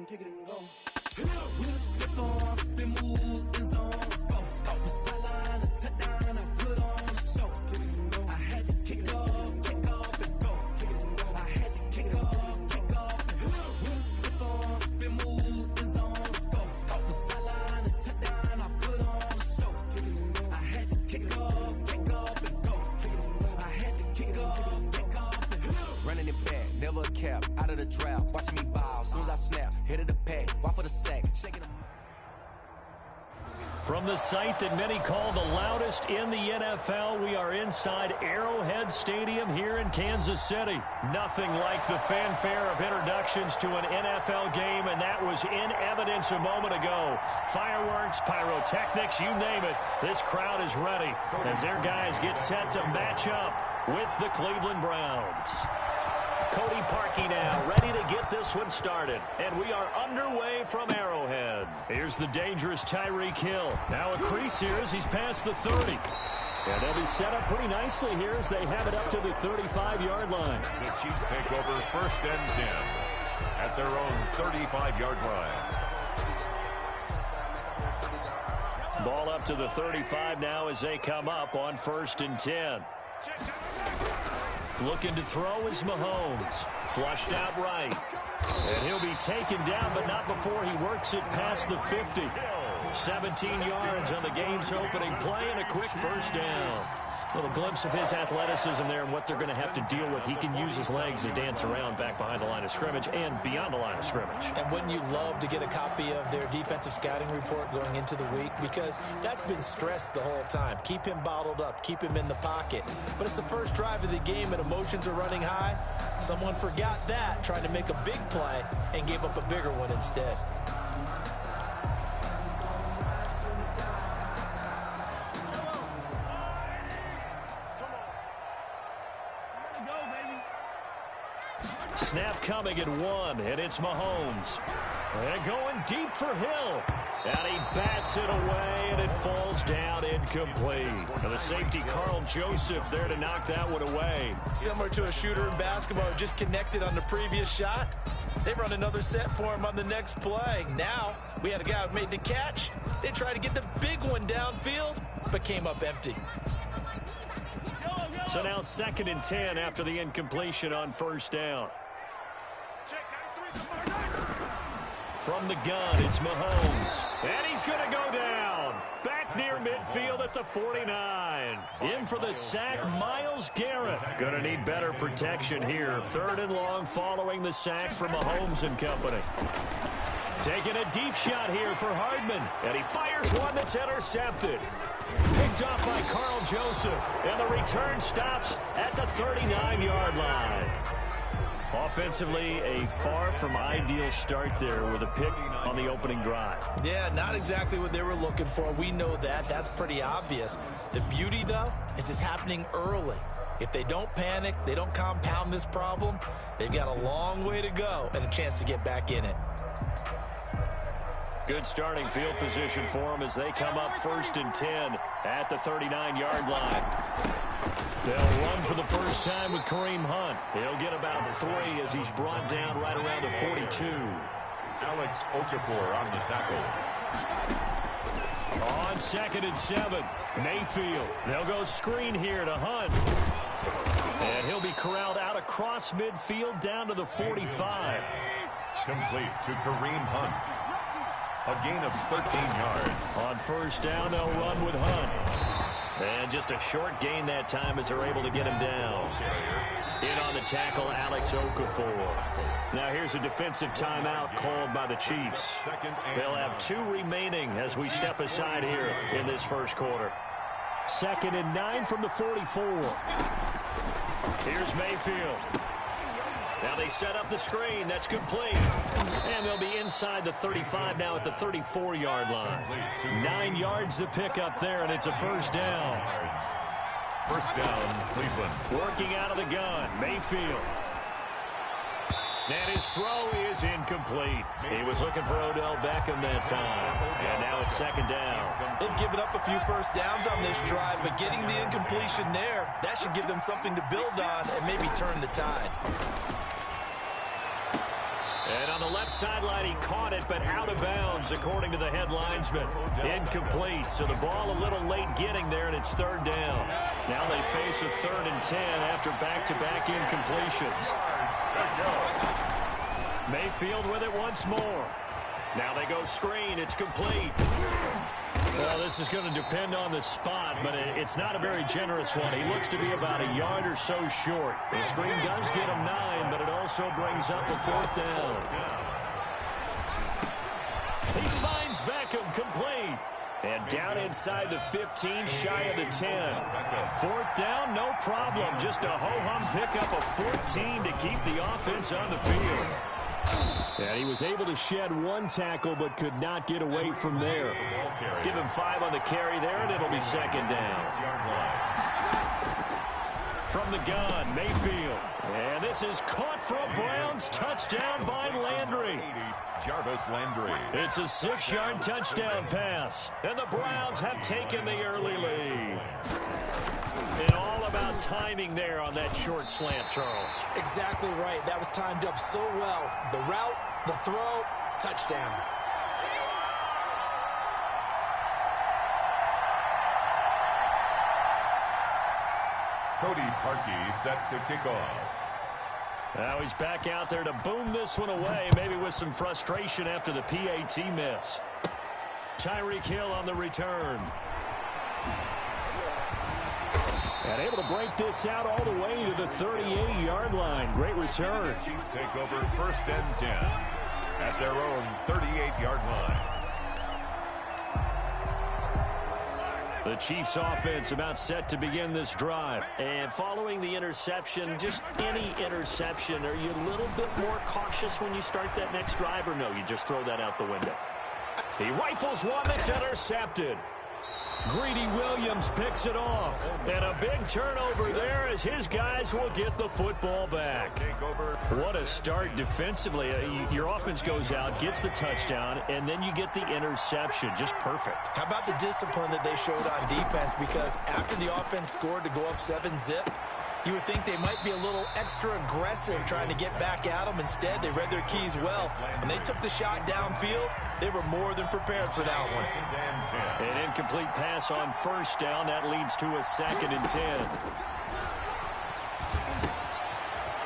pick it and go. We the stiff on, spin move, in zone, go. Off the sideline, a touchdown, I put on a show. I had to kick off and go. I had to kick off and go. We the stiff on, spin move, in zone, go. Off the sideline, a touchdown, I put on a show. I had to kick off and go. I had to kick off and go. Running it back, never a cap, out of the draft, watching me ball. Soon as I snap, hit of the pack, walk for the sack, shaking them. From the site that many call the loudest in the NFL, we are inside Arrowhead Stadium here in Kansas City. Nothing like the fanfare of introductions to an NFL game, and that was in evidence a moment ago. Fireworks, pyrotechnics, you name it. This crowd is ready as their guys get set to match up with the Cleveland Browns. Cody Parkey now, ready to get this one started. And we are underway from Arrowhead. Here's the dangerous Tyreek Hill. Now a crease here as he's past the 30. And they'll be set up pretty nicely here as they have it up to the 35-yard line. The Chiefs take over 1st and 10 at their own 35-yard line. Ball up to the 35 now as they come up on 1st and 10. Looking to throw is Mahomes. Flushed out right. And he'll be taken down, but not before he works it past the 50. 17 yards on the game's opening play and a quick 1st down. Little glimpse of his athleticism there and what they're going to have to deal with. He can use his legs to dance around back behind the line of scrimmage and beyond the line of scrimmage. And wouldn't you love to get a copy of their defensive scouting report going into the week? Because that's been stressed the whole time. Keep him bottled up. Keep him in the pocket. But it's the first drive of the game and emotions are running high. Someone forgot that, trying to make a big play and gave up a bigger one instead. Snap coming at 1, and it's Mahomes. And going deep for Hill. And he bats it away, and it falls down incomplete. And the safety, Carl Joseph, there to knock that one away. Similar to a shooter in basketball who just connected on the previous shot. They run another set for him on the next play. Now, we had a guy who made the catch. They tried to get the big one downfield, but came up empty. So now 2nd and 10 after the incompletion on 1st down. From the gun, it's Mahomes. And he's going to go down. Back near midfield at the 49. In for the sack, Myles Garrett. Going to need better protection here. 3rd and long following the sack from Mahomes and company. Taking a deep shot here for Hardman. And he fires one that's intercepted. Picked off by Carl Joseph. And the return stops at the 39-yard line. Offensively, a far from ideal start there with a pick on the opening drive. Yeah, not exactly what they were looking for. We know that. That's pretty obvious. The beauty, though, is it's happening early. If they don't panic, they don't compound this problem, they've got a long way to go and a chance to get back in it. Good starting field position for them as they come up 1st and 10 at the 39-yard line. They'll run for the first time with Kareem Hunt. He'll get about 3 as he's brought down right around the 42. Alex Okafor on the tackle. On 2nd and 7, Mayfield. They'll go screen here to Hunt. And he'll be corralled out across midfield down to the 45. Complete to Kareem Hunt. A gain of 13 yards. On 1st down, they'll run with Hunt. And just a short gain that time as they're able to get him down. In on the tackle, Alex Okafor. Now here's a defensive timeout called by the Chiefs. They'll have 2 remaining as we step aside here in this 1st quarter. 2nd and 9 from the 44. Here's Mayfield. Now they set up the screen. That's complete. And they'll be inside the 35 now at the 34-yard line. 9 yards to pick up there, and it's a 1st down. 1st down, Cleveland. Working out of the gun, Mayfield. And his throw is incomplete. He was looking for Odell Beckham that time. And now it's 2nd down. They've given up a few 1st downs on this drive, but getting the incompletion there, that should give them something to build on and maybe turn the tide. And on the left sideline, he caught it, but out of bounds, according to the head linesman. Incomplete, so the ball a little late getting there, and it's third down. Now they face a 3rd and 10 after back-to-back incompletions. Mayfield with it once more. Now they go screen. It's complete. Well, this is going to depend on the spot, but it's not a very generous one. He looks to be about a yard or so short. The screen does get him 9, but it also brings up a 4th down. He finds Beckham complete. And down inside the 15, shy of the 10. 4th down, no problem. Just a ho-hum pickup of 14 to keep the offense on the field. And he was able to shed 1 tackle, but could not get away from there. Give him 5 on the carry there, and it'll be 2nd down. From the gun, Mayfield. And this is caught for a Browns touchdown by Landry. Jarvis Landry. It's a 6-yard touchdown pass. And the Browns have taken the early lead. And all about timing there on that short slant, Charles. Exactly right. That was timed up so well. The route, the throw, touchdown. Cody Parkey set to kick off. Now he's back out there to boom this one away, maybe with some frustration after the PAT miss. Tyreek Hill on the return. And able to break this out all the way to the 38-yard line. Great return. Chiefs take over 1st and 10 at their own 38-yard line. The Chiefs offense about set to begin this drive. And following the interception, just any interception, are you a little bit more cautious when you start that next drive, or no, you just throw that out the window? He rifles one that's intercepted. Greedy Williams picks it off. And a big turnover there as his guys will get the football back. What a start defensively. Your offense goes out, gets the touchdown, and then you get the interception. Just perfect. How about the discipline that they showed on defense? Because after the offense scored to go up 7-zip, you would think they might be a little extra aggressive trying to get back at them. Instead, they read their keys well. When they took the shot downfield, they were more than prepared for that one. An incomplete pass on 1st down. That leads to a 2nd and 10.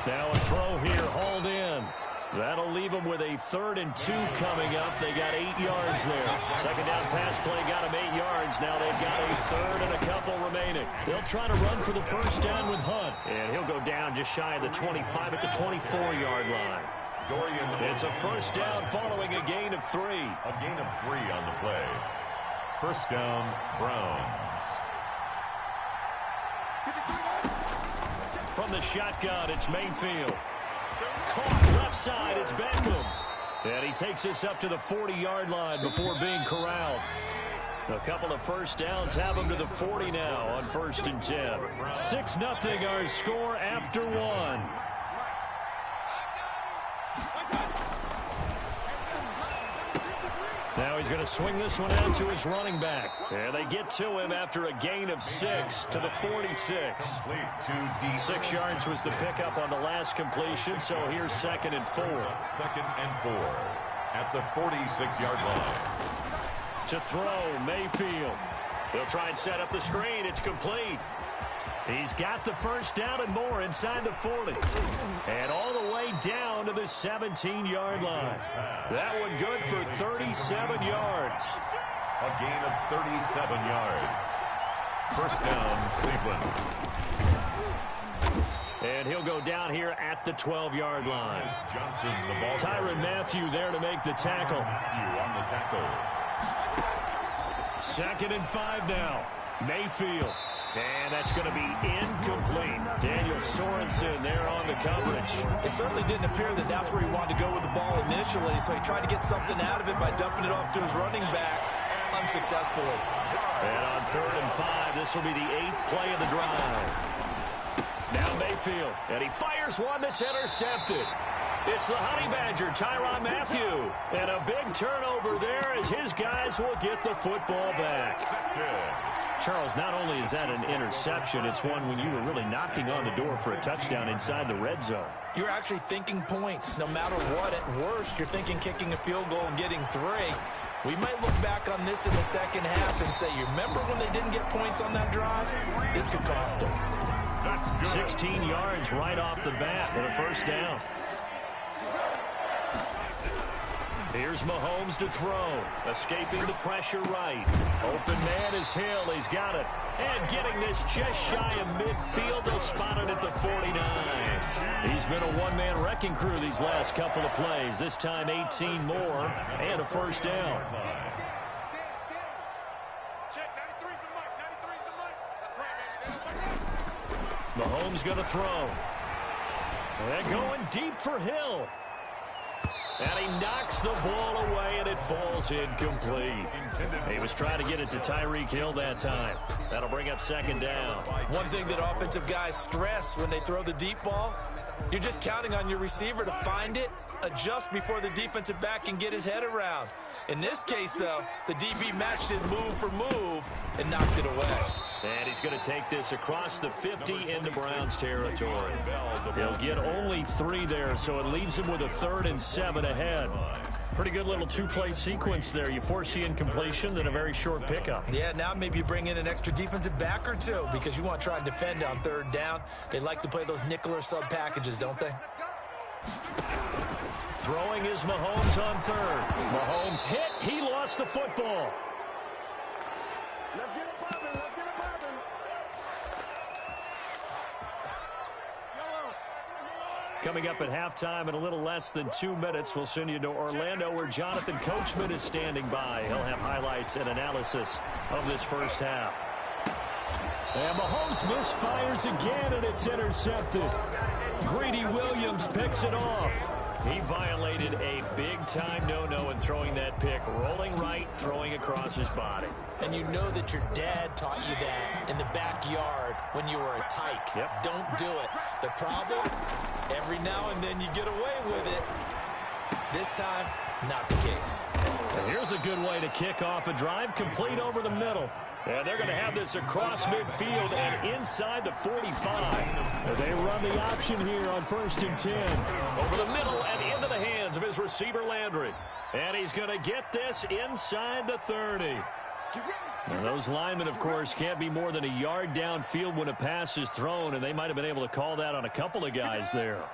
Now a throw here, hauled in. That'll leave them with a 3rd and 2 coming up. They got 8 yards there. 2nd down pass play got them 8 yards. Now they've got a 3rd and a couple remaining. They'll try to run for the 1st down with Hunt. And he'll go down just shy of the 25 at the 24-yard line. It's a 1st down following a gain of 3. A gain of 3 on the play. 1st down, Browns. From the shotgun, it's Mayfield. Caught left side, it's Beckham. And he takes this up to the 40-yard line before being corralled. A couple of 1st downs have him to the 40 now on 1st and 10. 6-0 our score after 1. Now he's going to swing this one out to his running back. And they get to him after a gain of 6 to the 46. 6 yards was the pickup on the last completion, so here's 2nd and 4. 2nd and 4 at the 46-yard line. To throw, Mayfield. They'll try and set up the screen. It's complete. He's got the 1st down and more inside the 40. And all the way down to the 17-yard line. That one good for 37 yards. A gain of 37 yards. 1st down, Cleveland. And he'll go down here at the 12-yard line. Johnson, the ball. Tyrann Mathieu there to make the tackle. Mathieu on the tackle. 2nd and 5 now. Mayfield. And that's going to be incomplete. Daniel Sorensen there on the coverage. It certainly didn't appear that that's where he wanted to go with the ball initially, so he tried to get something out of it by dumping it off to his running back unsuccessfully. And on 3rd and 5, this will be the 8th play of the drive. Now Mayfield, and he fires one that's intercepted. It's the Honey Badger, Tyrann Mathieu. And a big turnover there as his guys will get the football back. Charles, not only is that an interception, it's one when you were really knocking on the door for a touchdown inside the red zone. You're actually thinking points. No matter what, at worst, you're thinking kicking a field goal and getting 3. We might look back on this in the second half and say, you remember when they didn't get points on that drive? This could cost them. 16 yards right off the bat and a first down. Here's Mahomes to throw. Escaping the pressure right. Open man is Hill. He's got it. And getting this just shy of midfield. They'll spot it at the 49. He's been a one-man wrecking crew these last couple of plays. This time 18 more and a first down. Mahomes going to throw. And going deep for Hill. And he knocks the ball away, and it falls incomplete. He was trying to get it to Tyreek Hill that time. That'll bring up second down. One thing that offensive guys stress when they throw the deep ball, you're just counting on your receiver to find it, adjust before the defensive back can get his head around. In this case, though, the DB matched it move for move and knocked it away. And he's going to take this across the 50 into Browns territory. He'll get only 3 there, so it leaves him with a 3rd and 7 ahead. Pretty good little 2-play sequence there. You force the incompletion, then a very short pickup. Yeah, now maybe you bring in an extra defensive back or 2 because you want to try and defend on 3rd down. They like to play those nickel or sub packages, don't they? Throwing is Mahomes on 3rd. Mahomes hit. He lost the football. Let's get it poppin'. Let's get it poppin'. Coming up at halftime in a little less than 2 minutes, we'll send you to Orlando where Jonathan Coachman is standing by. He'll have highlights and analysis of this first half. And Mahomes misfires again, and it's intercepted. Greedy Williams picks it off. He violated a big-time no-no in throwing that pick. Rolling right, throwing across his body. And you know that your dad taught you that in the backyard when you were a tyke. Yep. Don't do it. The problem, every now and then you get away with it. This time, not the case. And here's a good way to kick off a drive, complete over the middle. And they're going to have this across midfield and inside the 45. They run the option here on 1st and 10. Over the middle and into the hands of his receiver, Landry. And he's going to get this inside the 30. And those linemen, of course, can't be more than a yard downfield when a pass is thrown, and they might have been able to call that on a couple of guys there.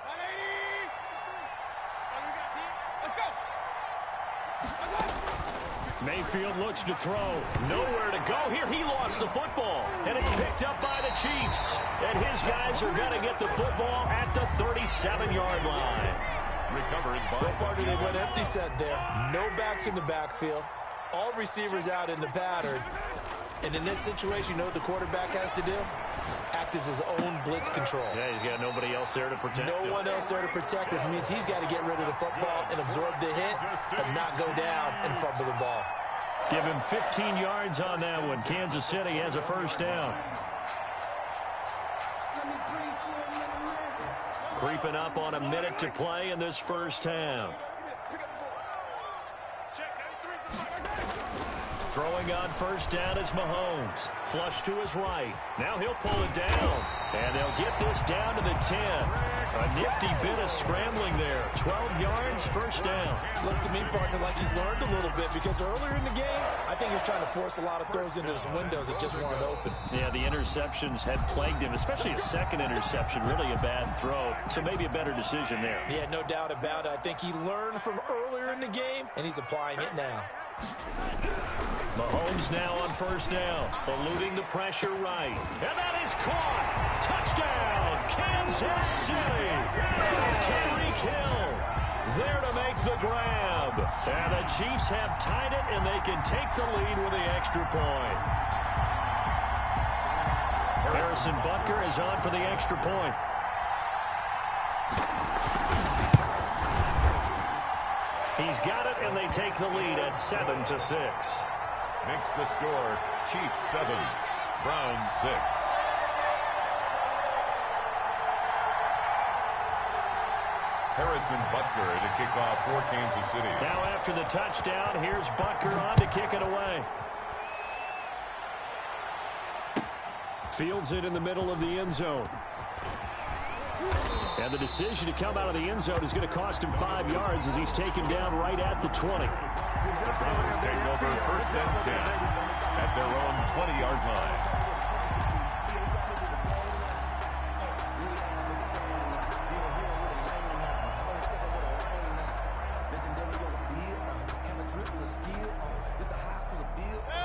Mayfield looks to throw. Nowhere to go here. He lost the football. And it's picked up by the Chiefs. And his guys are going to get the football at the 37-yard line. Recovered by What part they went empty set there? No backs in the backfield. All receivers out in the pattern. And in this situation, you know what the quarterback has to do? Act as his own blitz control. Yeah, he's got nobody else there to protect him. No one else there to protect, which means he's got to get rid of the football and absorb the hit and not go down and fumble the ball. Give him 15 yards on that one. Kansas City has a first down. Creeping up on a minute to play in this first half. Throwing on first down is Mahomes. Flush to his right. Now he'll pull it down. And they'll get this down to the 10. A nifty bit of scrambling there. 12 yards, first down. Looks to me, partner, like he's learned a little bit because earlier in the game, I think he was trying to force a lot of throws into his windows that just weren't open. Yeah, the interceptions had plagued him, especially a second interception. Really a bad throw. So maybe a better decision there. Yeah, no doubt about it. I think he learned from earlier in the game, and he's applying it now. Mahomes now on first down, eluding the pressure right. And that is caught. Touchdown, Kansas City. Tyreek Hill there to make the grab. And the Chiefs have tied it, and they can take the lead with the extra point. Harrison Butker is on for the extra point. He's got it, and they take the lead at 7-6. makes the score Chiefs 7, Browns 6. Harrison Butker to kick off for Kansas City. Now after the touchdown, here's Butker on to kick it away. Fields it in the middle of the end zone. And the decision to come out of the end zone is going to cost him 5 yards as he's taken down right at the 20. The Browns take over 1st and 10 at their own 20-yard line.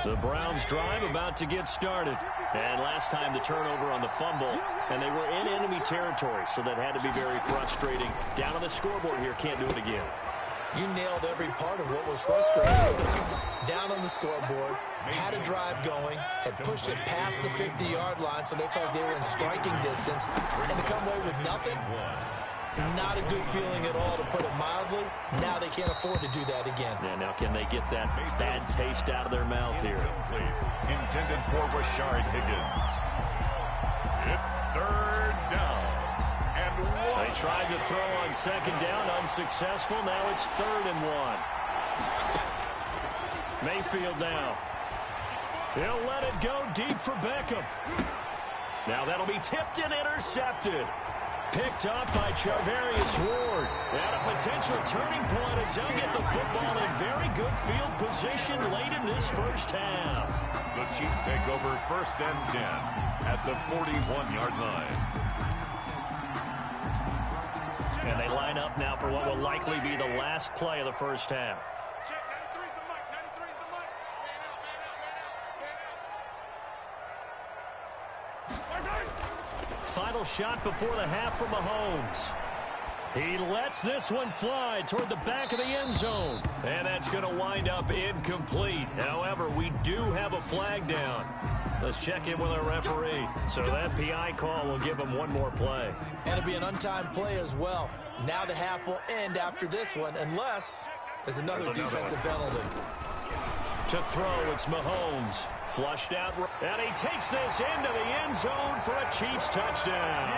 The Browns drive about to get started. And last time the turnover on the fumble, and they were in enemy territory, so that had to be very frustrating. Down on the scoreboard here, can't do it again. You nailed every part of what was frustrating. Down on the scoreboard, had a drive going, had pushed it past the 50-yard line, so they felt they were in striking distance, and to come away with nothing, not a good feeling at all, to put it mildly. Now they can't afford to do that again. Yeah, now can they get that bad taste out of their mouth here? Intended for Rashard Higgins. It's 3rd down and 1. They tried to throw on 2nd down, unsuccessful. Now it's 3rd and 1. Mayfield now. He'll let it go deep for Beckham. Now that'll be tipped and intercepted. Picked up by Charvarius Ward. And a potential turning point as they'll get the football in very good field position late in this first half. The Chiefs take over 1st and 10 at the 41-yard line. And they line up now for what will likely be the last play of the first half. Final shot before the half from Mahomes. He lets this one fly toward the back of the end zone. And that's going to wind up incomplete. However, we do have a flag down. Let's check in with our referee. So that PI call will give him one more play. And it'll be an untimed play as well. Now the half will end after this one, unless there's another defensive penalty. To throw, it's Mahomes. Flushed out, and he takes this into the end zone for a Chiefs touchdown.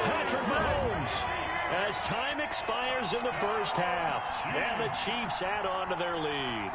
Patrick Mahomes, as time expires in the first half, and the Chiefs add on to their lead.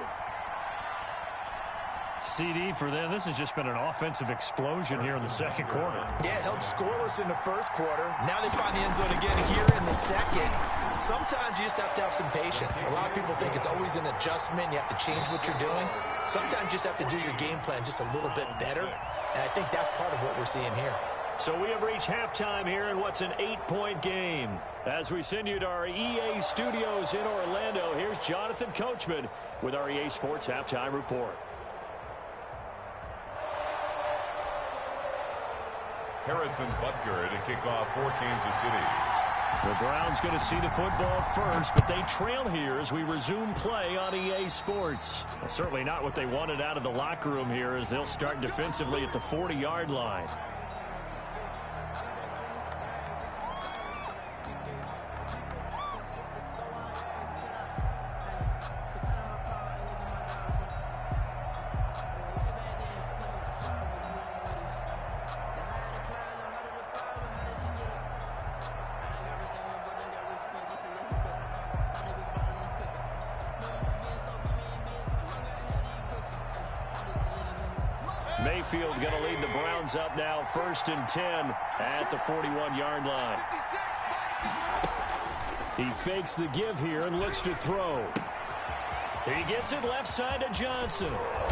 CD for them. This has just been an offensive explosion here in the second quarter. Yeah, held scoreless in the first quarter. Now they find the end zone again here in the second. Sometimes you just have to have some patience. A lot of people think it's always an adjustment. You have to change what you're doing. Sometimes you just have to do your game plan just a little bit better. And I think that's part of what we're seeing here. So we have reached halftime here in what's an 8-point game. As we send you to our EA studios in Orlando, here's Jonathan Coachman with our EA Sports Halftime Report. Harrison Butker to kick off for Kansas City. The Browns going to see the football first, but they trail here as we resume play on EA Sports. Well, certainly not what they wanted out of the locker room here as they'll start defensively at the 40-yard line. Mayfield going to lead the Browns up now, 1st and 10 at the 41-yard line. He fakes the give here and looks to throw. He gets it left side to Johnson.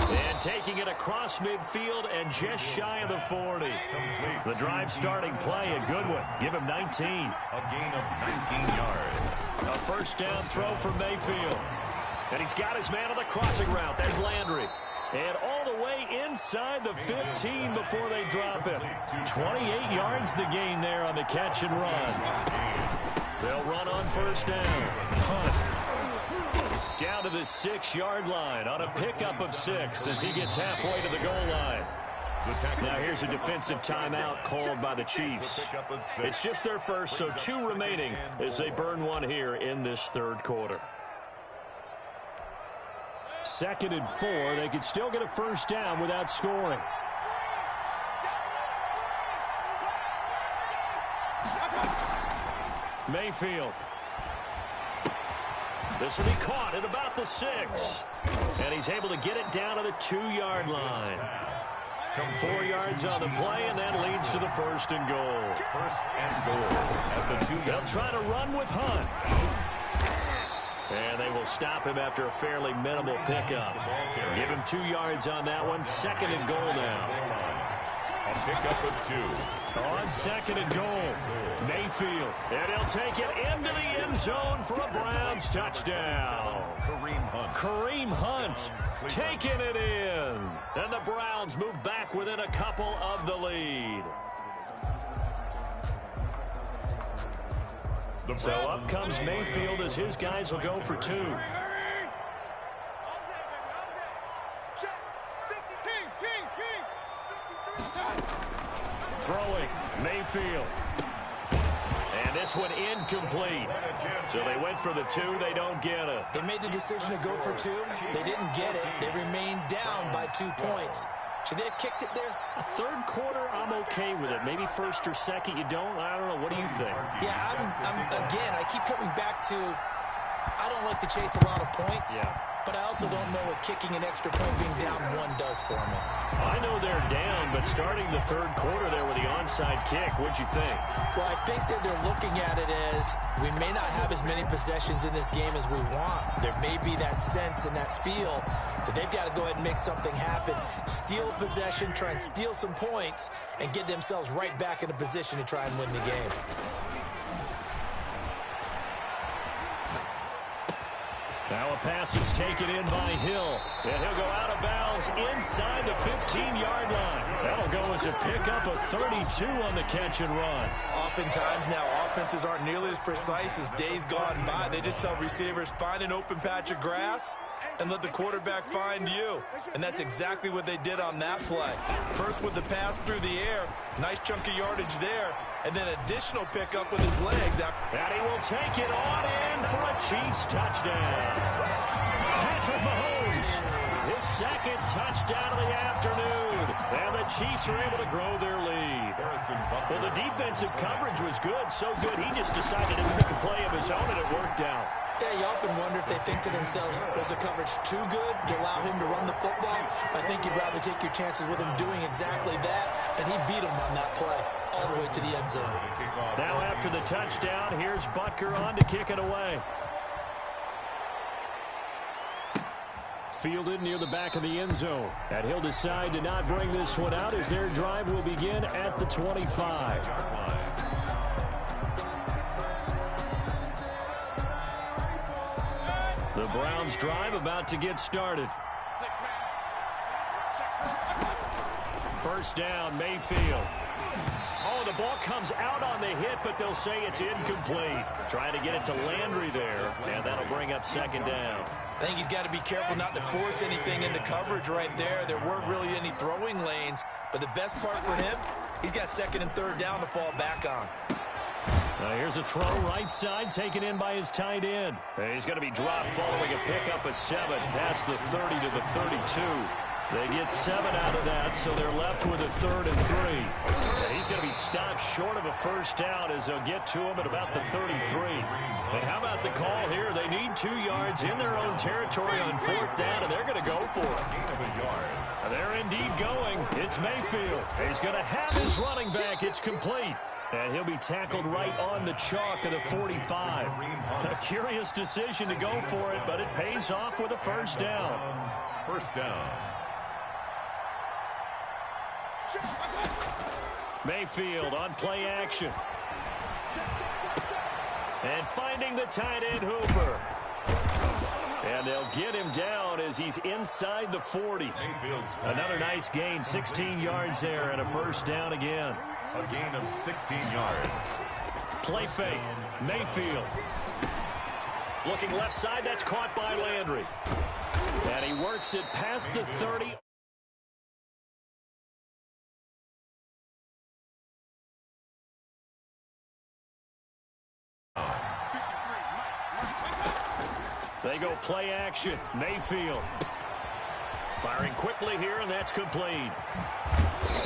And taking it across midfield and just shy of the 40. The drive starting play, a good one. Give him 19. A gain of 19 yards. A 1st down throw for Mayfield. And he's got his man on the crossing route. There's Landry. And all the way inside the 15 before they drop him. 28 yards the gain there on the catch and run. They'll run on 1st down. Hunt. Down to the 6-yard line on a pickup of 6 as he gets halfway to the goal line. Now here's a defensive timeout called by the Chiefs. It's just their first, so 2 remaining as they burn one here in this 3rd quarter. 2nd and 4. They could still get a 1st down without scoring. Mayfield. This will be caught at about the 6. And he's able to get it down to the 2-yard line. 4 yards on the play, and that leads to the 1st and goal. 1st and goal at the 2. They'll try to run with Hunt. And they will stop him after a fairly minimal pickup. Give him 2 yards on that one. 2nd and goal now. A pickup of 2. On 2nd and goal, Mayfield. And he'll take it into the end zone for a Browns touchdown. Kareem Hunt taking it in. And the Browns move back within a couple of the lead. So up comes Mayfield as his guys will go for 2. Throwing, Mayfield. And this one incomplete. So they went for the 2. They don't get it. They made the decision to go for 2. They didn't get it. They remained down by 2 points. Should they have kicked it there? A 3rd quarter, I'm okay with it. Maybe 1st or 2nd, you don't. I don't know. What do you think? Yeah, again, I keep coming back to I don't like to chase a lot of points. Yeah. But I also don't know what kicking an extra point being down 1 does for me. I know they're down, but starting the 3rd quarter there with the onside kick, what'd you think? Well, I think that they're looking at it as we may not have as many possessions in this game as we want. There may be that sense and that feel that they've got to go ahead and make something happen. Steal a possession, try and steal some points, and get themselves right back in a position to try and win the game. Now a pass is taken in by Hill. And he'll go out of bounds inside the 15-yard line. That'll go as a pickup of 32 on the catch and run. Oftentimes now offenses aren't nearly as precise as days gone by. They just tell receivers, find an open patch of grass and let the quarterback find you. And that's exactly what they did on that play. First with the pass through the air. Nice chunk of yardage there. And then additional pickup with his legs. And he will take it on in for a Chiefs touchdown. Patrick Mahomes, his 2nd touchdown of the afternoon. And the Chiefs are able to grow their lead. Well, the defensive coverage was good, so good he just decided to make a play of his own, and it worked out. Yeah, you often wonder if they think to themselves, was the coverage too good to allow him to run the football? I think you'd rather take your chances with him doing exactly that, and he beat him on that play all the way to the end zone. Now after the touchdown, here's Butker on to kick it away. Fielded near the back of the end zone. And he'll decide to not bring this one out as their drive will begin at the 25. The Browns drive about to get started. 1st down, Mayfield. Oh, the ball comes out on the hit, but they'll say it's incomplete. Trying to get it to Landry there, and that'll bring up 2nd down. I think he's got to be careful not to force anything into coverage right there. There weren't really any throwing lanes, but the best part for him, he's got 2nd and 3rd down to fall back on. Now here's a throw right side taken in by his tight end. And he's going to be dropped following a pickup of 7 past the 30 to the 32. They get 7 out of that, so they're left with a 3rd and 3. And he's going to be stopped short of a 1st down as they'll get to him at about the 33. And how about the call here? They need 2 yards in their own territory on 4th down, and they're going to go for it. And they're indeed going. It's Mayfield. He's going to have his running back. It's complete. And he'll be tackled right on the chalk of the 45. A curious decision to go for it, but it pays off with a 1st down. 1st down. Mayfield on play action. And finding the tight end Hooper. And they'll get him down as he's inside the 40. Another nice gain, 16 yards there, and a 1st down again. A gain of 16 yards. Play fake, Mayfield. Looking left side, that's caught by Landry. And he works it past the 30. They go play action. Mayfield firing quickly here, and that's complete.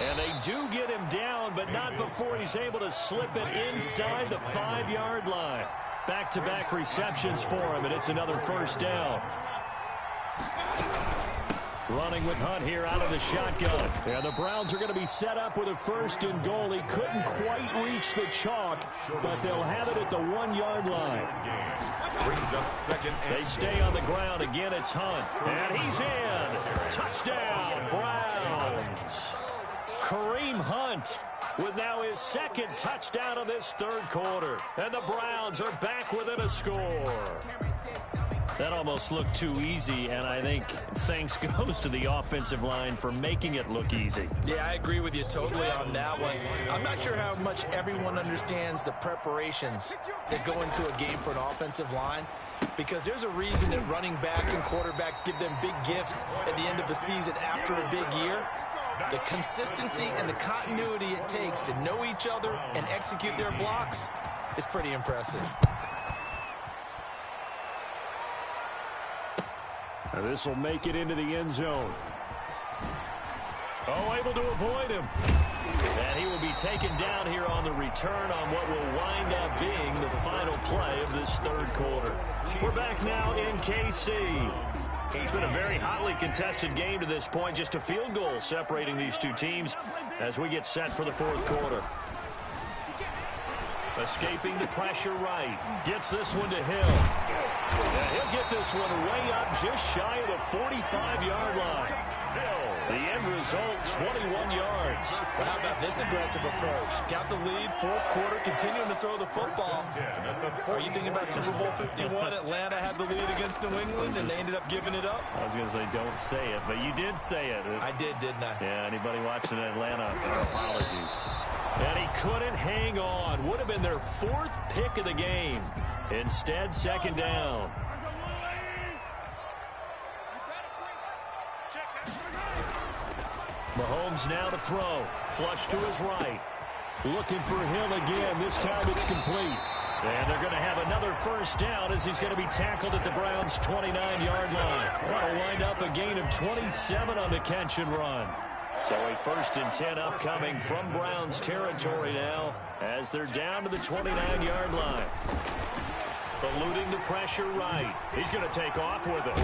And they do get him down, but not before he's able to slip it inside the 5-yard line. Back-to-back receptions for him, and it's another 1st down. Running with Hunt here out of the shotgun. And the Browns are going to be set up with a 1st and goal. He couldn't quite reach the chalk, but they'll have it at the 1-yard line. Brings up 2nd. They stay on the ground. Again, it's Hunt. And he's in. Touchdown, Browns. Kareem Hunt with now his 2nd touchdown of this 3rd quarter. And the Browns are back within a score. That almost looked too easy, and I think thanks goes to the offensive line for making it look easy. Yeah, I agree with you totally on that one. I'm not sure how much everyone understands the preparations that go into a game for an offensive line, because there's a reason that running backs and quarterbacks give them big gifts at the end of the season after a big year. The consistency and the continuity it takes to know each other and execute their blocks is pretty impressive. Now this will make it into the end zone. Oh, able to avoid him. And he will be taken down here on the return on what will wind up being the final play of this 3rd quarter. We're back now in KC. It's been a very hotly contested game to this point. Just a field goal separating these two teams as we get set for the 4th quarter. Escaping the pressure right. Gets this one to Hill. And he'll get this one way up just shy of the 45-yard line. The end result, 21 yards. Well, how about this aggressive approach? Got the lead, 4th quarter, continuing to throw the football. Are you thinking about Super Bowl 51? Atlanta had the lead against New England, and they ended up giving it up? I was going to say, don't say it, but you did say it. I did, didn't I? Yeah, anybody watching Atlanta, our apologies. And he couldn't hang on. Would have been their 4th pick of the game. Instead, 2nd down. Mahomes now to throw. Flush to his right. Looking for Hill again. This time it's complete. And they're going to have another 1st down as he's going to be tackled at the Browns' 29-yard line. That'll wind up a gain of 27 on the catch and run. So a 1st and 10 upcoming from Browns territory now as they're down to the 29-yard line. Eluding the pressure right. He's going to take off with it.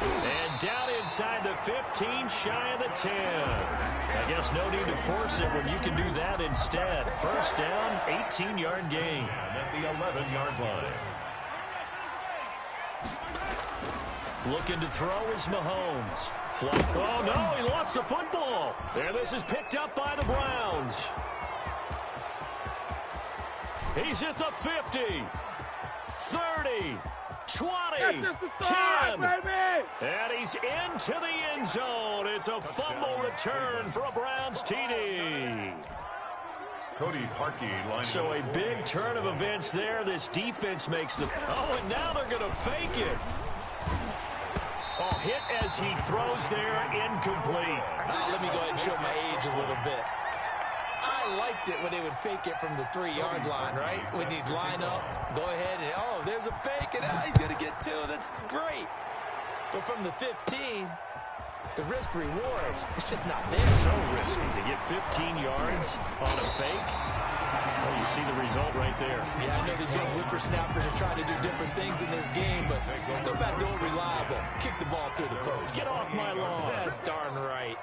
And down inside the 15, shy of the 10. I guess no need to force it when you can do that instead. 1st down, 18-yard gain. And at the 11-yard line. Looking to throw is Mahomes. Oh, no, he lost the football. And this is picked up by the Browns. He's at the 50, 30, 20, 10. And he's into the end zone. It's a fumble return for a Browns TD. Cody Parkey lining So a big turn of events there. This defense makes the... Oh, and now they're going to fake it. Oh, hit as he throws there, incomplete. Let me go ahead and show my age a little bit. I liked it when they would fake it from the 3-yard line, right? When you'd line up, go ahead and, oh, there's a fake, and he's going to get 2. That's great. But from the 15, the risk-reward, it's just not there. So risky to get 15 yards on a fake. Well, you see the result right there. Yeah, I know these young whippersnappers are trying to do different things in this game, but still back to reliable. Kick the ball through the post. Get off my lawn. That's darn right.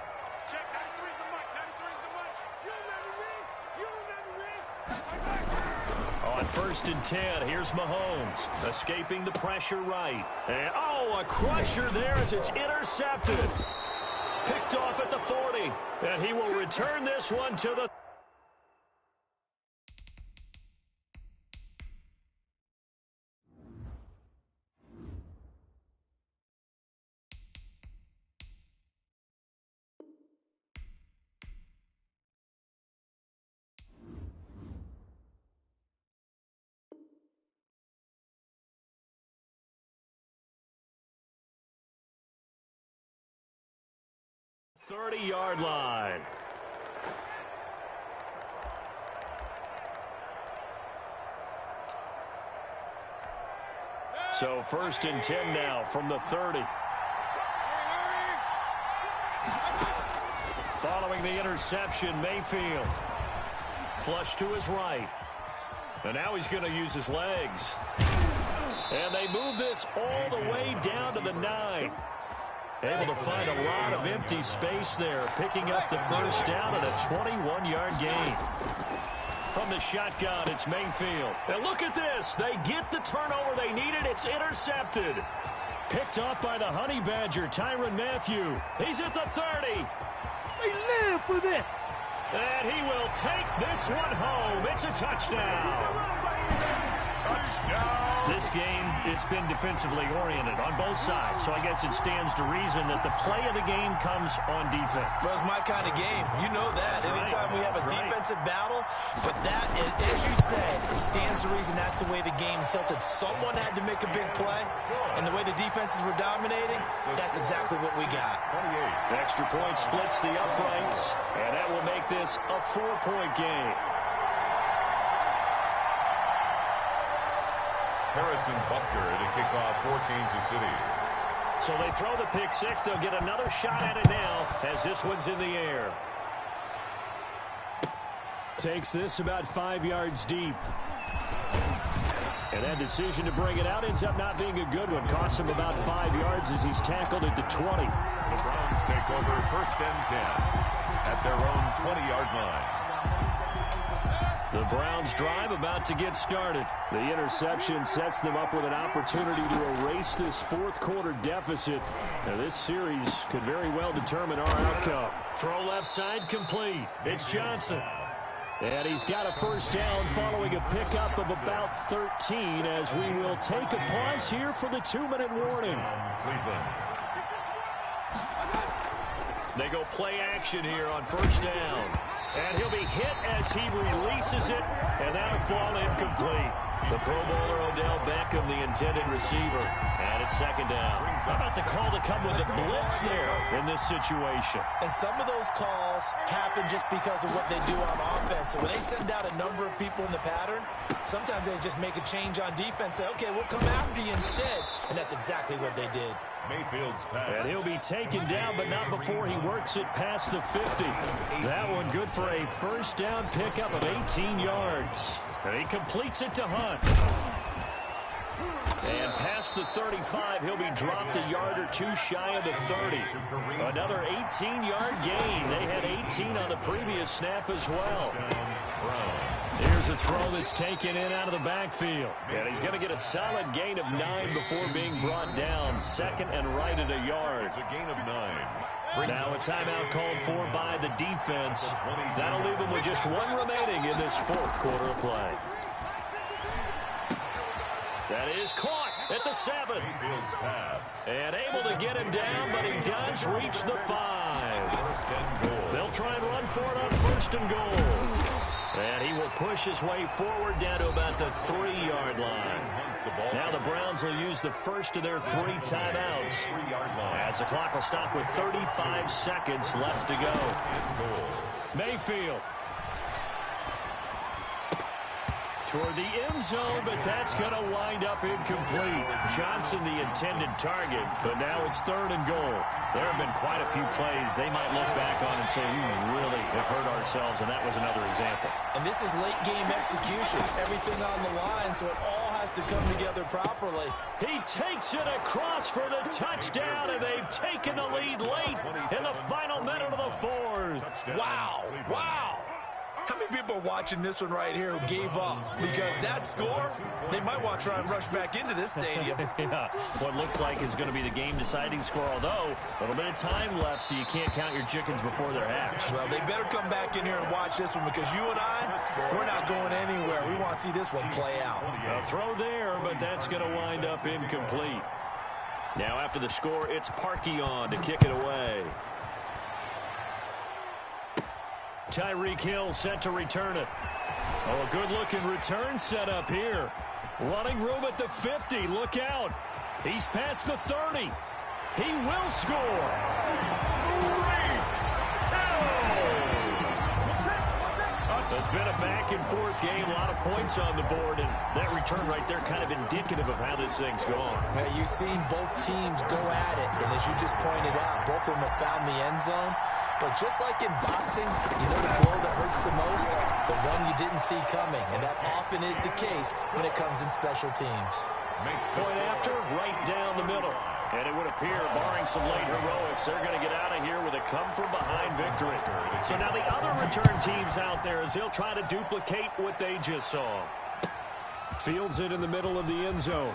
On 1st and 10, here's Mahomes. Escaping the pressure right. And, oh, a crusher there as it's intercepted. Picked off at the 40. And he will return this one to the... ...30-yard line. So 1st and 10 now from the 30. Following the interception, Mayfield. Flush to his right. And now he's going to use his legs. And they move this all the way down to the 9. Able to find a lot of empty space there, picking up the first down and a 21-yard gain. From the shotgun, it's Mayfield. And look at this. They get the turnover they needed. It's intercepted. Picked off by the Honey Badger, Tyrann Mathieu. He's at the 30. They live for this. And he will take this one home. It's a touchdown. This game, it's been defensively oriented on both sides, so I guess it stands to reason that the play of the game comes on defense. Well, it's my kind of game. You know that. Anytime we have a defensive battle, but that, as you said, it stands to reason that's the way the game tilted. Someone had to make a big play, and the way the defenses were dominating, that's exactly what we got. The extra point splits the uprights, and that will make this a 4-point game. Harrison Butker to kick off for Kansas City. So they throw the pick six. They'll get another shot at it now as this one's in the air. Takes this about 5 yards deep. And that decision to bring it out ends up not being a good one. Costs him about 5 yards as he's tackled at the 20. The Browns take over 1st and 10 at their own 20-yard line. The Browns drive about to get started. The interception sets them up with an opportunity to erase this fourth-quarter deficit. Now, this series could very well determine our outcome. Throw left side complete. It's Johnson. And he's got a first down following a pickup of about 13 as we will take a pause here for the 2-minute warning. Cleveland. They go play action here on first down. And he'll be hit as he releases it, and that'll fall incomplete. The Pro Bowler Odell Beckham, the intended receiver, and it's second down. How about the call to come with the blitz there in this situation? And some of those calls happen just because of what they do on offense. So when they send out a number of people in the pattern, sometimes they just make a change on defense, say, okay, we'll come after you instead. And that's exactly what they did. Mayfield's pass. And he'll be taken down, but not before he works it past the 50. That one good for a first down pickup of 18 yards. And he completes it to Hunt. And past the 35, he'll be dropped a yard or two shy of the 30. Another 18-yard gain. They had 18 on the previous snap as well. Here's a throw that's taken in out of the backfield. And he's going to get a solid gain of 9 before being brought down. Second and right at a yard. It's a gain of 9. Now a timeout called for by the defense. That'll leave them with just one remaining in this fourth quarter of play. That is caught at the 7. Mayfield's pass. And able to get him down, but he does reach the 5. They'll try and run for it on first and goal. And he will push his way forward down to about the 3-yard line. Now the Browns will use the first of their 3 timeouts as the clock will stop with 35 seconds left to go. Mayfield. Toward the end zone, but that's going to wind up incomplete. Johnson the intended target, but now it's 3rd and goal. There have been quite a few plays they might look back on and say, we really have hurt ourselves, and that was another example. And this is late game execution. Everything on the line, so it all has to come together properly. He takes it across for the touchdown, and they've taken the lead late in the final minute of the 4th. Wow. Wow. How many people are watching this one right here who gave up? Because that score, they might want to try and rush back into this stadium. Yeah, what looks like is going to be the game-deciding score, although a little bit of time left, so you can't count your chickens before they're hatched. Well, they better come back in here and watch this one because you and I, we're not going anywhere. We want to see this one play out. A throw there, but that's going to wind up incomplete. Now after the score, it's Parkey on to kick it away. Tyreek Hill set to return it. Oh, a good-looking return set up here. Running room at the 50. Look out. He's past the 30. He will score. It's been a back-and-forth game. A lot of points on the board, and that return right there kind of indicative of how this thing's gone. Now, you've seen both teams go at it, and as you just pointed out, both of them have found the end zone. But just like in boxing, you know the blow that hurts the most? The one you didn't see coming. And that often is the case when it comes in special teams. Point after, right down the middle. And it would appear, barring some late heroics, they're going to get out of here with a come-from-behind victory. So now the other return teams out there, as they'll try to duplicate what they just saw. Fields it in the middle of the end zone.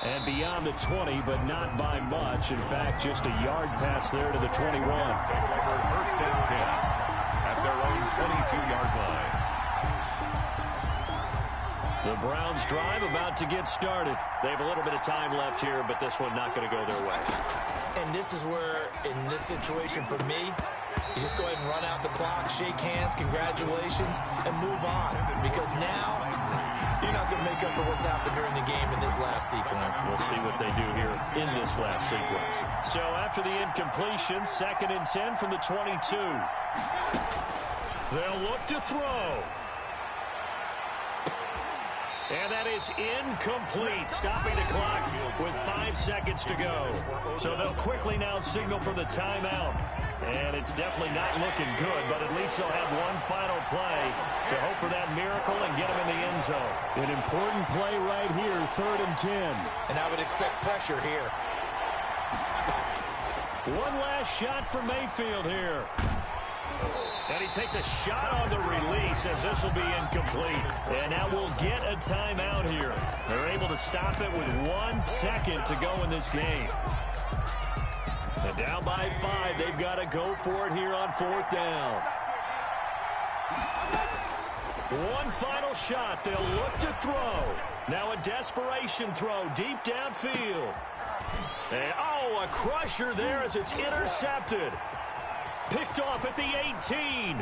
And beyond the 20, but not by much. In fact, just a yard pass there to the 21. First and 10 at their own 22-yard line. The Browns drive about to get started. They have a little bit of time left here, but this one not going to go their way. And this is where, in this situation for me, you just go ahead and run out the clock, shake hands, congratulations, and move on. Because now, you're not going to make up for what's happened during the game in this last sequence. We'll see what they do here in this last sequence. So after the incompletion, 2nd and 10 from the 22. They'll look to throw. And that is incomplete, stopping the clock with 5 seconds to go. So they'll quickly now signal for the timeout. And it's definitely not looking good, but at least they'll have one final play to hope for that miracle and get them in the end zone. An important play right here, 3rd and 10. And I would expect pressure here. One last shot for Mayfield here. And he takes a shot on the release as this will be incomplete. And now we'll get a timeout here. They're able to stop it with 1 second to go in this game. And down by 5, they've got to go for it here on 4th down. One final shot. They'll look to throw. Now a desperation throw deep downfield. And, oh, a crusher there as it's intercepted. Picked off at the 18. And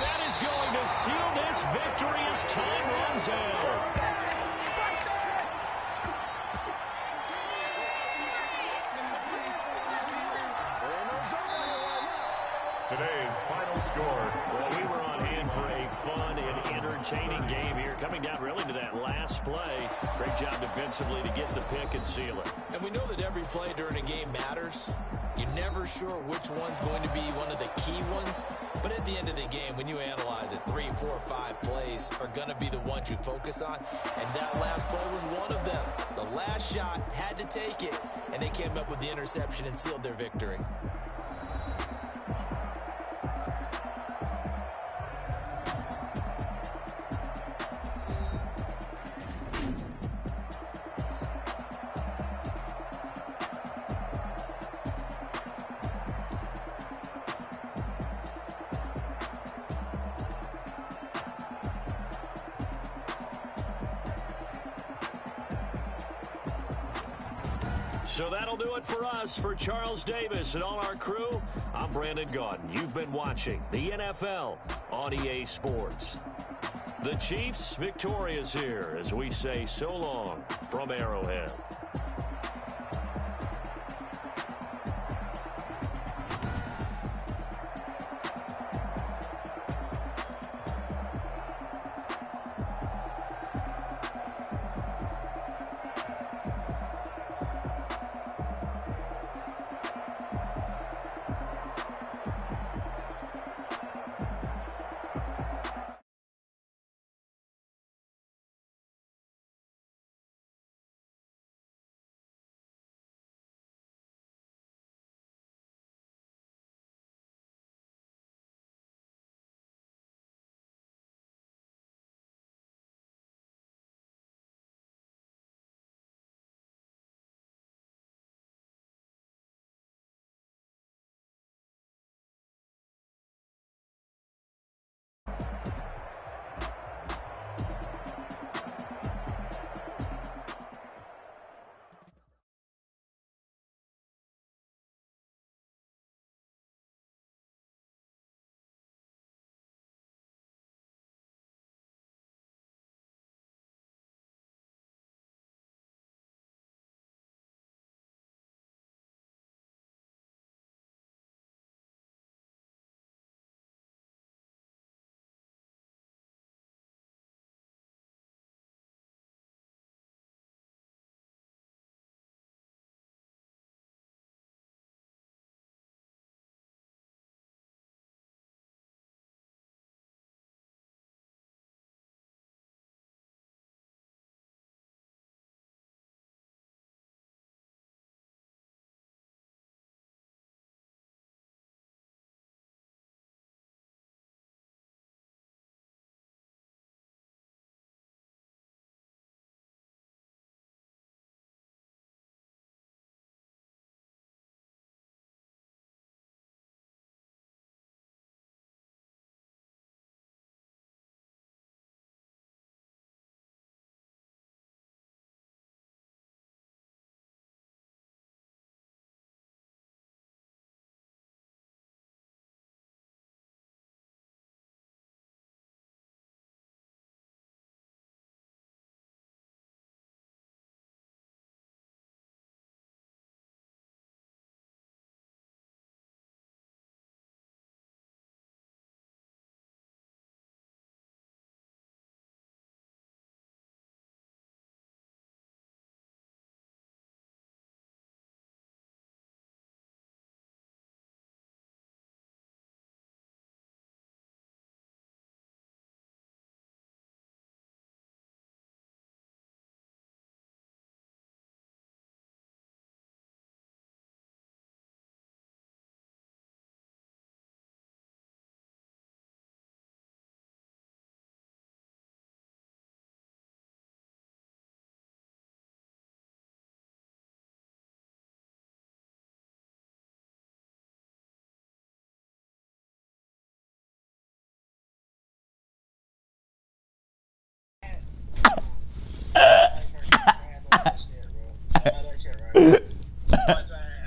that is going to seal this victory as time runs out. Today's final score. Well, we were on hand for a fun and entertaining game here. Coming down really to that last play. Great job defensively to get the pick and seal it. And we know that every play during a game matters. You're never sure which one's going to be one of the key ones. But at the end of the game, when you analyze it, 3, 4, 5 plays are going to be the ones you focus on. And that last play was one of them. The last shot had to take it. And they came up with the interception and sealed their victory. So that'll do it for us. For Charles Davis and all our crew, I'm Brandon Gaudin. You've been watching the NFL on EA Sports. The Chiefs victorious here as we say so long from Arrowhead.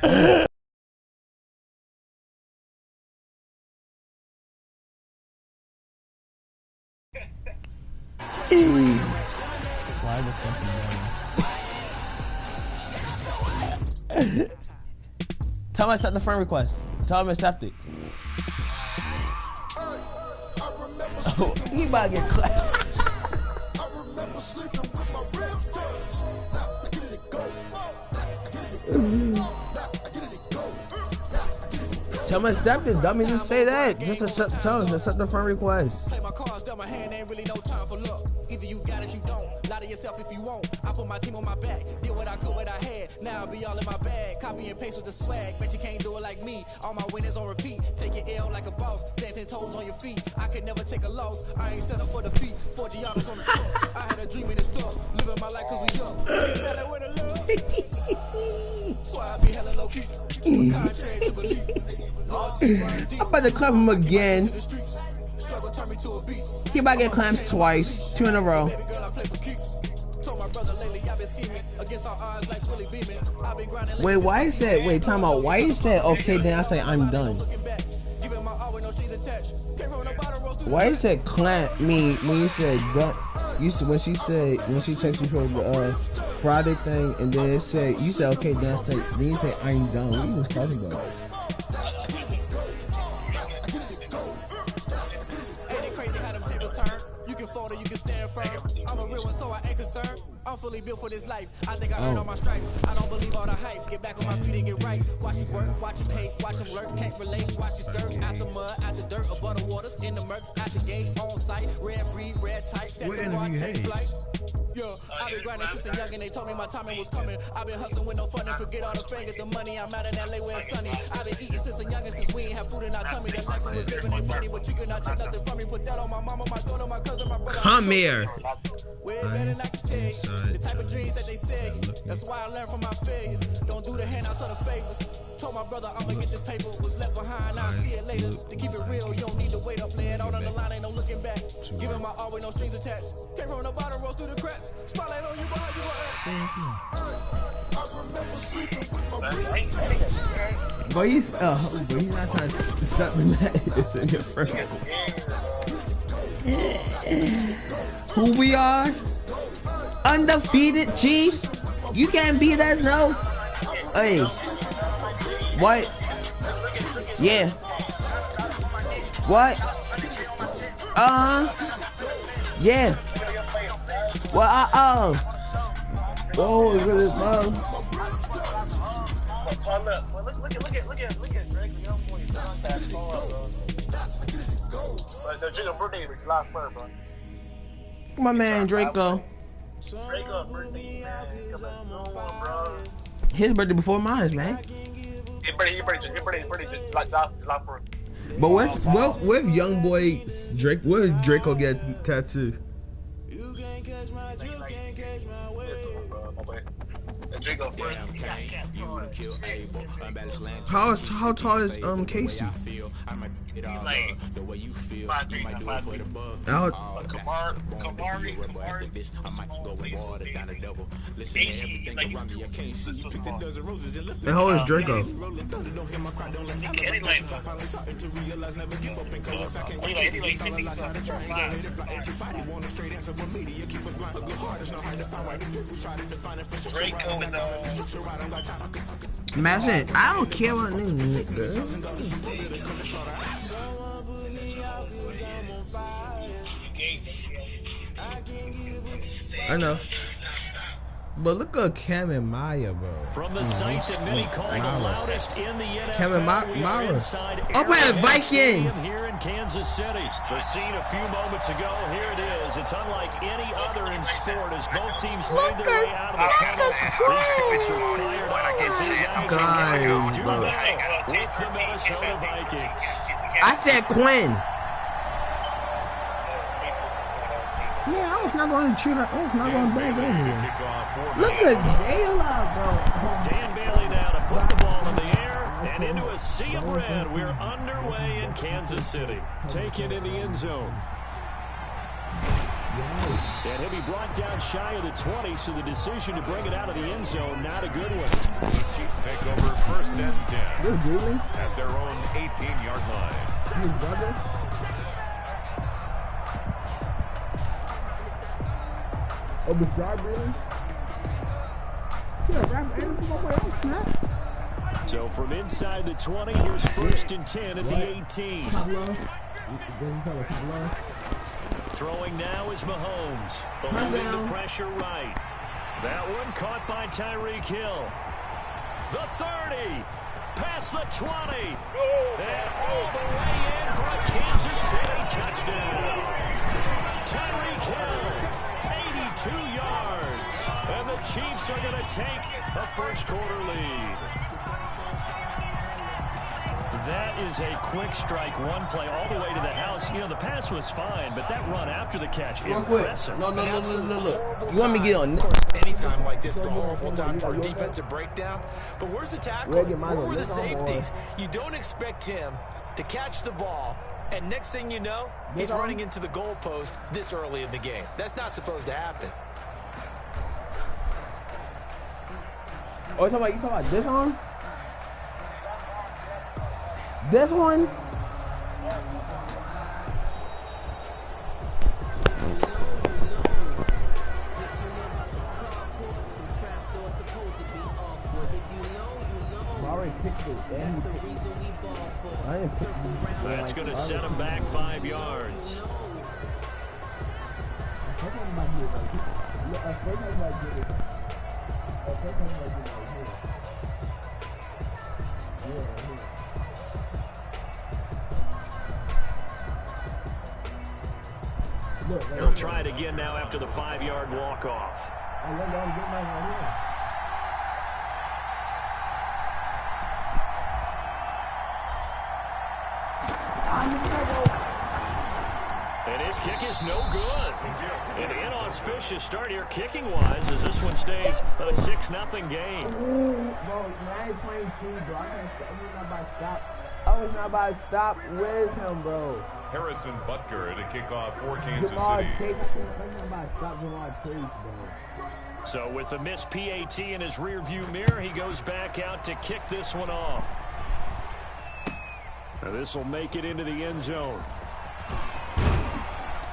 Why the fucking Tell him I accept the friend request. Tell him I accept it. Oh, he about to get clapped. Tell me accept it, dummy. Just say that. Just accept the friend request. Play my cards down my hand, ain't really no time for luck. Either you got it, you don't. Lie to yourself if you won't. I put my team on my back. Did what I could, what I had. Now I be all in my bag. Copy and paste with the swag. Bet you can't do it like me. All my winners on repeat. Take your L like a boss. Stand 10 toes on your feet. I could never take a loss. I ain't set up for defeat. 4 Giannis on the truck. I had a dream in this stuff. Living my life cause we young. Looking better with a love. So I be hella low key. Contrary to belief. I'm about to clap him again. He about to get clamped twice. 2 in a row. Wait, why is that? Wait, time out. Why is that? Okay, then I say I'm done. Why is that clamp me when you said done? When she texted you for the Friday thing, and then it said you said okay, then you say I'm done. What are you was talking about? You can stand firm. I'm a real one, so I ain't concerned. I'm fully built for this life. I think I earned all my stripes. I don't believe all the hype. Get back on my feet and get right. Watch it work, watch him hate, watch him lurk. Can't relate, watch his skirt. Out the mud, out the dirt, above the waters, in the murks, out the gate, on site. Red breed, red tight, set the bar, take flight. Yeah, I've been grinding since a young and they told me my timing was coming. I've been hustling with no fun and forget all the fame, get the money. I'm out in LA where it's sunny. I've been eating since a young and since we ain't have food in our tummy. That life was living ain't funny, but you cannot take nothing from me. Put that on my mama, my daughter, my cousin, my brother. Come here. Way better than I can tell you. The type of dreams that they sell you. That's why I learned from my failures. Don't do the handouts or the favors. Told my brother I'ma get this paper. Was left behind, I'll see it later. To keep it real, you don't need to wait up. Play it out on the line, ain't no looking back. Giving my all with no strings attached. Came from the bottom, rose through the cracks. Spotlight on you, behind you I remember sleeping with my But he's not trying to stop the net. It's in your front. Who we are? Undefeated Chiefs. You can't beat us, no. Hey. What? Yeah. What? Yeah. Well, oh, look at this, man. Look at Greg, the young boy. The Draco birthday is July 1st, bro. My man Draco. Draco birthday, man. Bro. His birthday before mine, man. His birthday July 1st. But where young boy Drake? Where did Draco get tattooed? How tall is Casey? He's like 5'3", 5'4". Kamari. And how is Draco? Imagine, I don't care what name, girl. I know. But look at Cam and Maya, bro. From the site that many call the loudest in the NFL, Cam and Maya. Up at Vikings. Here in Kansas City. The scene a few moments ago. Here it is. It's unlike any other in sport as both teams made their way out of the tunnel. These fights are fired up. Guys, bro. With the Minnesota Vikings. I said Quinn. Yeah, I was not going to shoot her. I was not going to bang anyway. Look at Jayla, bro. Dan Bailey now to put the ball in the air and into a sea of red. We're underway in Kansas City. Taken in the end zone. And he'll be brought down shy of the 20, so the decision to bring it out of the end zone, not a good one. The Chiefs take over 1st and 10 really? at their own 18-yard line. His brother? Oh, Bashard, really? Yeah, Ralph Anderson, my boy, oh, snap. So from inside the 20, here's 1st and 10 at the 18. Throwing now is Mahomes. Believing the pressure right. That one caught by Tyreek Hill. The 30. Past the 20. And all the way in for a Kansas City touchdown. Tyreek Hill, 82 yards. And the Chiefs are going to take a first-quarter lead. That is a quick strike, one play all the way to the house. You know, the pass was fine, but that run after the catch, impressive. No. You want me to get on? Of course, anytime like this is a horrible time for a defensive breakdown. But where's the tackle? Where were the safeties? You don't expect him to catch the ball, and next thing you know, he's running into the goalpost this early in the game. That's not supposed to happen. Oh, you talking about this one? This one? That's going to set him back 5 yards. He'll try it again now after the 5-yard walk-off. And his kick is no good. An inauspicious start here kicking-wise as this one stays a 6-0 game. I was not about to stop with him, bro. Harrison Butker to kick off for Kansas City. So with a missed PAT in his rearview mirror, he goes back out to kick this one off. Now this will make it into the end zone.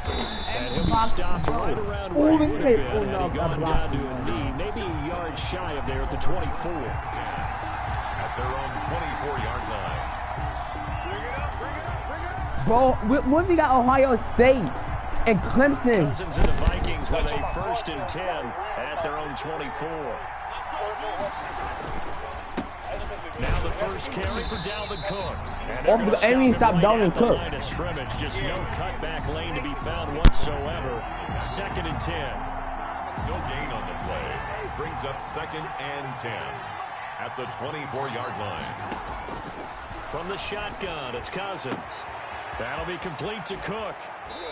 And he'll be stopped right around where he would have been had he gone down to a knee, maybe a yard shy of there at the 24. At their own 24-yard line. Bro, what if we got Ohio State and Clemson? Cousins and the Vikings with a 1st and 10 at their own 24. Now the first carry for Dalvin Cook. And the enemy stopped Dalvin Cook. Line of scrimmage, just no cutback lane to be found whatsoever. 2nd and 10. No gain on the play. Brings up 2nd and 10 at the 24-yard line. From the shotgun, it's Cousins. That'll be complete to Cook.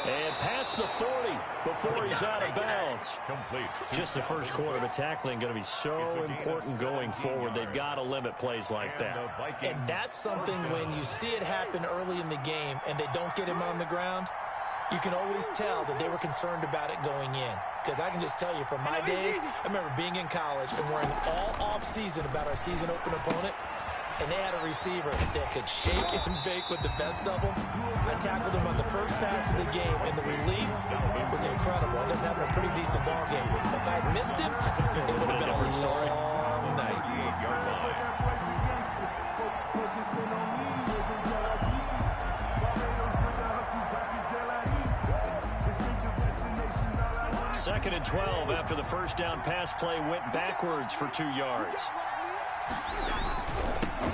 And past the 40 before he's out of bounds. Complete. Just the first quarter, but tackling going to be so important going forward. They've got to limit plays like that. And that's something when you see it happen early in the game and they don't get him on the ground, you can always tell that they were concerned about it going in. Because I can just tell you from my days, I remember being in college and worrying all off-season about our season open opponent. And they had a receiver that could shake and bake with the best of them. I tackled him on the first pass of the game, and the relief was incredible. I ended up having a pretty decent ball game. If I had missed him, it would have been a long night. Second and 12 after the first down pass play went backwards for 2 yards.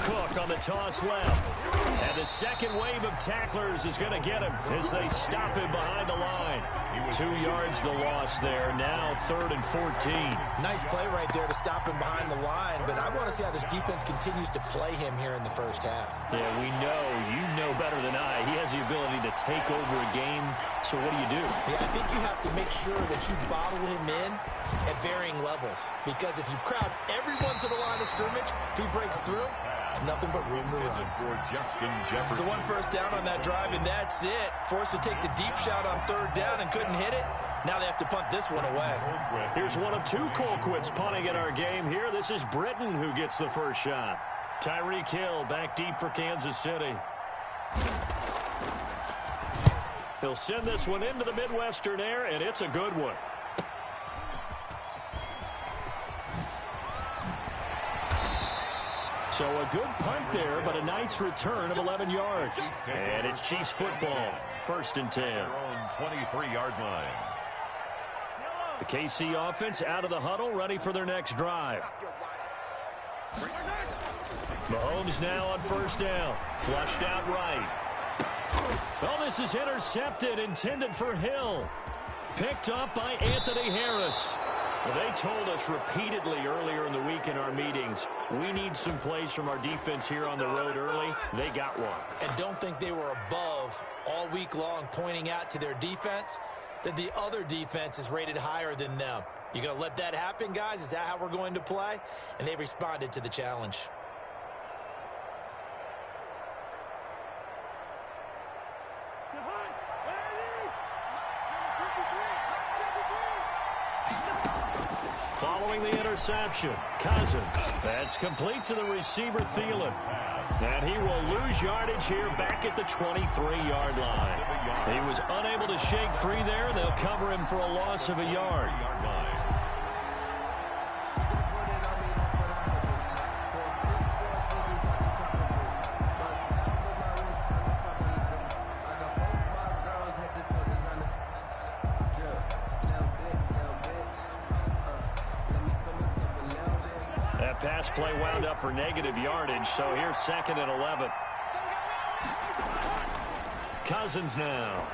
Cook on the toss left. And the second wave of tacklers is going to get him as they stop him behind the line. 2 yards the loss there. Now 3rd and 14. Nice play right there to stop him behind the line, but I want to see how this defense continues to play him here in the first half. Yeah, we know, you know better than I, he has the ability to take over a game. So what do you do? Yeah, I think you have to make sure that you bottle him in at varying levels, because if you crowd everyone to the line of scrimmage, if he breaks through, there's nothing but room to run. So 1 first down on that drive, and that's it. Forced to take the deep shot on 3rd down and couldn't hit it. Now they have to punt this one away. Here's one of 2 Colquitts punting in our game here. This is Britton who gets the first shot. Tyreek Hill back deep for Kansas City. He'll send this one into the Midwestern air, and it's a good one. So a good punt there, but a nice return of 11 yards. And it's Chiefs football, 1st and 10. Their own 23-yard line. The KC offense out of the huddle, ready for their next drive. Mahomes now on 1st down. Flushed out right. Oh, this is intercepted, intended for Hill. Picked up by Anthony Harris. Well, they told us repeatedly earlier in the week in our meetings, we need some plays from our defense here on the road early. They got one. And don't think they were above all week long pointing out to their defense that the other defense is rated higher than them. You going to let that happen, guys? Is that how we're going to play? And they responded to the challenge. Following the interception, Cousins. That's complete to the receiver, Thielen. And he will lose yardage here back at the 23-yard line. He was unable to shake free there, and they'll cover him for a loss of a yard. Pass play wound up for negative yardage, so here's 2nd and 11. Cousins now.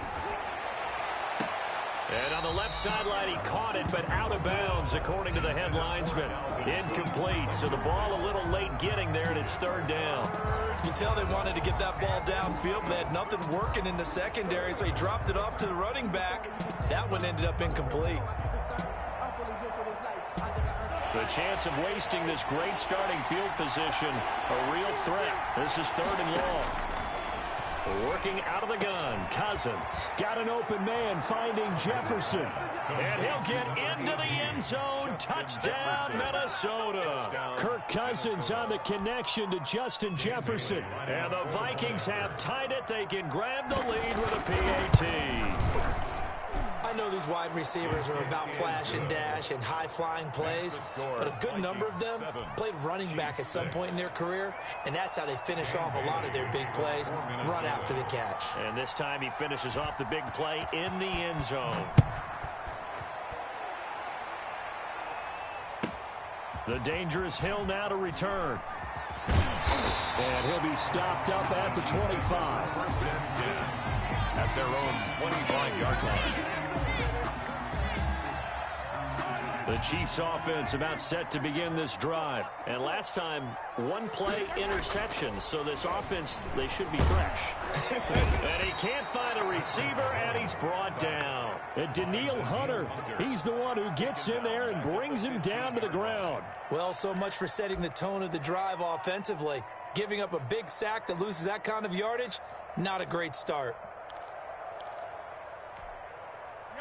And on the left sideline, he caught it, but out of bounds, according to the head linesman. Incomplete, so the ball a little late getting there, and it's 3rd down. You can tell they wanted to get that ball downfield. They had nothing working in the secondary, so he dropped it off to the running back. That one ended up incomplete. The chance of wasting this great starting field position, a real threat. This is 3rd and long. Working out of the gun, Cousins. Got an open man finding Jefferson. And he'll get into the end zone. Touchdown, Minnesota. Kirk Cousins on the connection to Justin Jefferson. And the Vikings have tied it. They can grab the lead with a PAT. I know these wide receivers are about flash and dash and high-flying plays, but a good number of them played running back at some point in their career, and that's how they finish off a lot of their big plays, run after the catch. And this time he finishes off the big play in the end zone. The dangerous Hill now to return. And he'll be stopped up at the 25. 1st and 10 at their own 25-yard line. The Chiefs offense about set to begin this drive. And last time, 1 play interception. So this offense, they should be fresh. And he can't find a receiver, and he's brought down. And Daniil Hunter, he's the one who gets in there and brings him down to the ground. Well, so much for setting the tone of the drive offensively. Giving up a big sack that loses that kind of yardage, not a great start.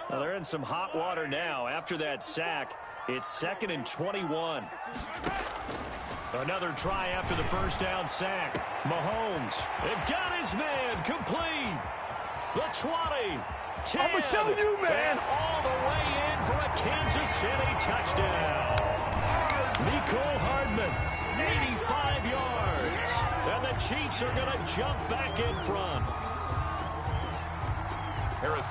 Well, they're in some hot water now. After that sack, it's 2nd and 21. Another try after the 1st down sack. Mahomes, they've got his man complete. The 20, 10. I'm going to show you, man. And all the way in for a Kansas City touchdown. Nicole Hardman, 85 yards. And the Chiefs are going to jump back in front.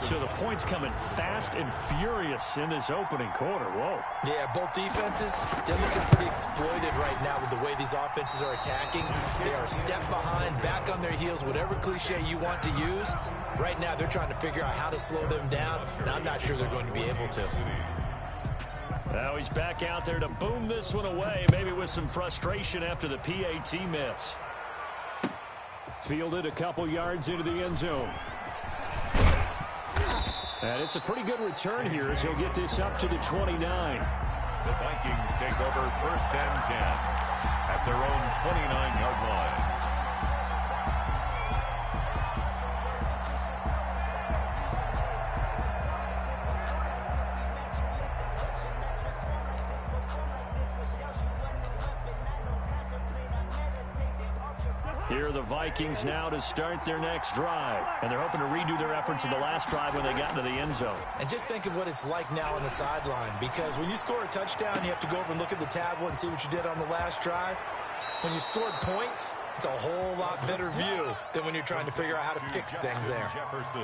So the points coming fast and furious in this opening quarter. Whoa. Yeah, both defenses, they're looking pretty exploited right now with the way these offenses are attacking. They are a step behind, back on their heels, whatever cliche you want to use. Right now, they're trying to figure out how to slow them down, and I'm not sure they're going to be able to. Now he's back out there to boom this one away, maybe with some frustration after the PAT miss. Fielded a couple yards into the end zone. And it's a pretty good return here as he'll get this up to the 29. The Vikings take over 1st and 10 at their own 29-yard line. Here are the Vikings now to start their next drive. And they're hoping to redo their efforts in the last drive when they got into the end zone. And just think of what it's like now on the sideline, because when you score a touchdown, you have to go over and look at the tablet and see what you did on the last drive. When you scored points, it's a whole lot better view than when you're trying to figure out how to fix things there.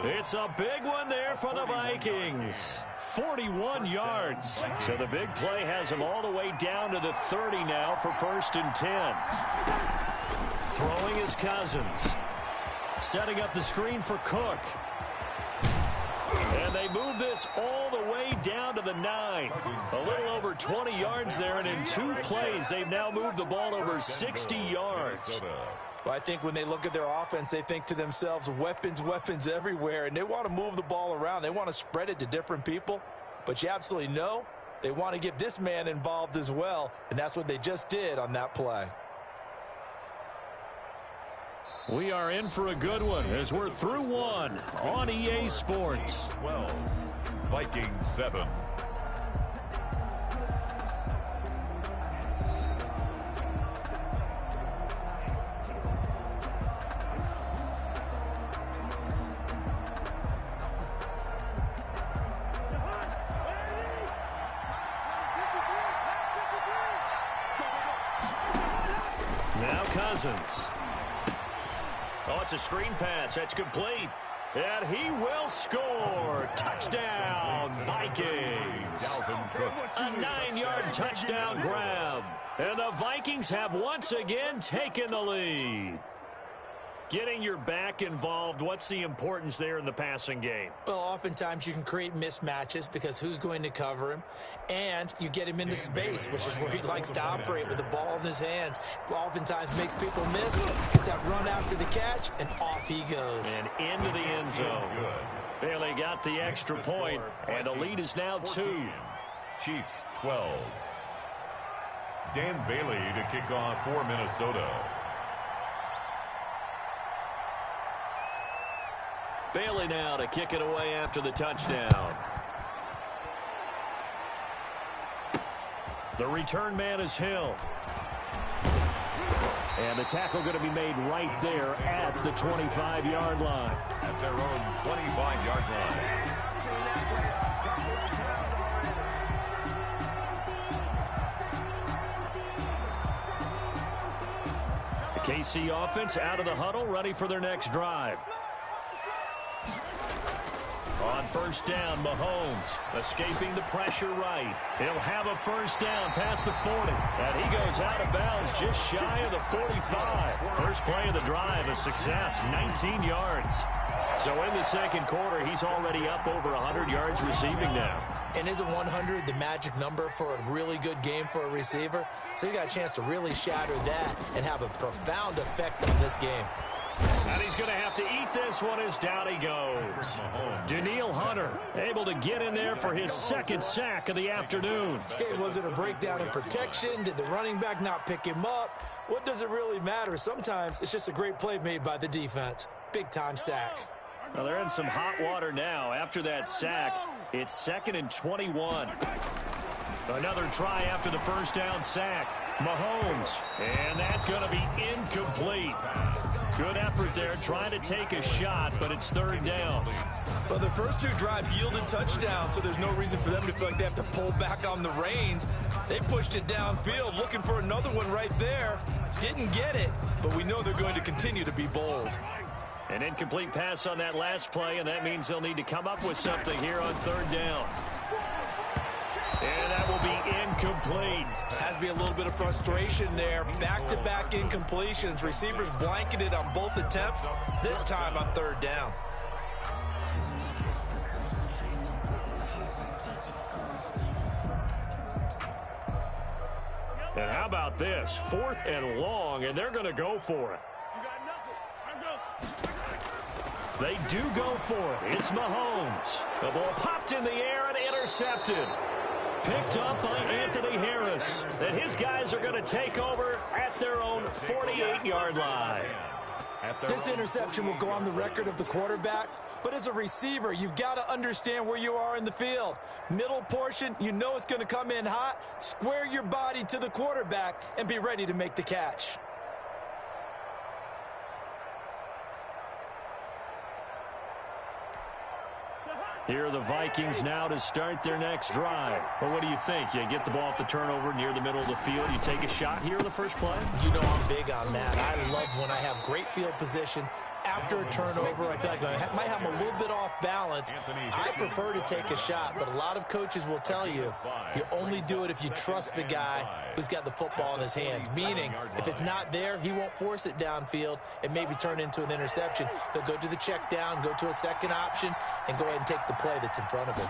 It's a big one there for the Vikings. 41 yards. So the big play has them all the way down to the 30 now for 1st and 10. Throwing is Cousins. Setting up the screen for Cook. And they move this all the way down to the 9. A little over 20 yards there, and in 2 plays, they've now moved the ball over 60 yards. Well, I think when they look at their offense, they think to themselves, weapons, weapons everywhere, and they want to move the ball around. They want to spread it to different people, but you absolutely know they want to get this man involved as well, and that's what they just did on that play. We are in for a good one as we're through one on EA Sports. 12, Vikings 7. Now Cousins. Oh, it's a screen pass. That's complete. And he will score. Touchdown, Vikings. A 9-yard touchdown grab. And the Vikings have once again taken the lead. Getting your back involved, what's the importance there in the passing game? Well, oftentimes you can create mismatches because who's going to cover him? And you get him into space, which is where he likes to operate with the ball in his hands. Oftentimes makes people miss, gets that run after the catch, and off he goes. And into the end zone. Bailey got the extra point, and the lead is now 2. Chiefs 12. Dan Bailey to kick off for Minnesota. Bailey now to kick it away after the touchdown. The return man is Hill. And the tackle going to be made right there at the 25-yard line. At their own 25-yard line. The KC offense out of the huddle, ready for their next drive. On first down, Mahomes escaping the pressure right. He'll have a first down past the 40. And he goes out of bounds just shy of the 45. First play of the drive, a success, 19 yards. So in the second quarter, he's already up over 100 yards receiving now. And isn't 100 the magic number for a really good game for a receiver? So you got a chance to really shatter that and have a profound effect on this game. And he's going to have to eat this one as down he goes. Danielle Hunter able to get in there for his second sack of the afternoon. Okay, was it a breakdown in protection? Did the running back not pick him up? What does it really matter? Sometimes it's just a great play made by the defense. Big-time sack. Well, they're in some hot water now. After that sack, it's 2nd and 21. Another try after the first down sack. Mahomes, and that's going to be incomplete. Good effort there, trying to take a shot, but it's 3rd down. Well, the first 2 drives yielded touchdowns, so there's no reason for them to feel like they have to pull back on the reins. They pushed it downfield, looking for another one right there. Didn't get it, but we know they're going to continue to be bold. An incomplete pass on that last play, and that means they'll need to come up with something here on 3rd down. And that will be incomplete. Has to be a little bit of frustration there. Back-to-back incompletions. Receivers blanketed on both attempts, this time on 3rd down. And how about this? 4th and long, and they're going to go for it. They do go for it. It's Mahomes. The ball popped in the air and intercepted. Picked up by Anthony Harris. And his guys are going to take over at their own 48-yard line. This interception will go on the record of the quarterback, but as a receiver, you've got to understand where you are in the field. Middle portion, you know it's going to come in hot. Square your body to the quarterback and be ready to make the catch. Here are the Vikings now to start their next drive. Well, what do you think? You get the ball off the turnover near the middle of the field. You take a shot here in the first play? You know I'm big on that. I love when I have great field position. After a turnover, I feel like I might have a little bit off balance. I prefer to take a shot, but a lot of coaches will tell you, you only do it if you trust the guy who's got the football in his hands. Meaning, if it's not there, he won't force it downfield and maybe turn into an interception. He'll go to the check down, go to a second option, and go ahead and take the play that's in front of him.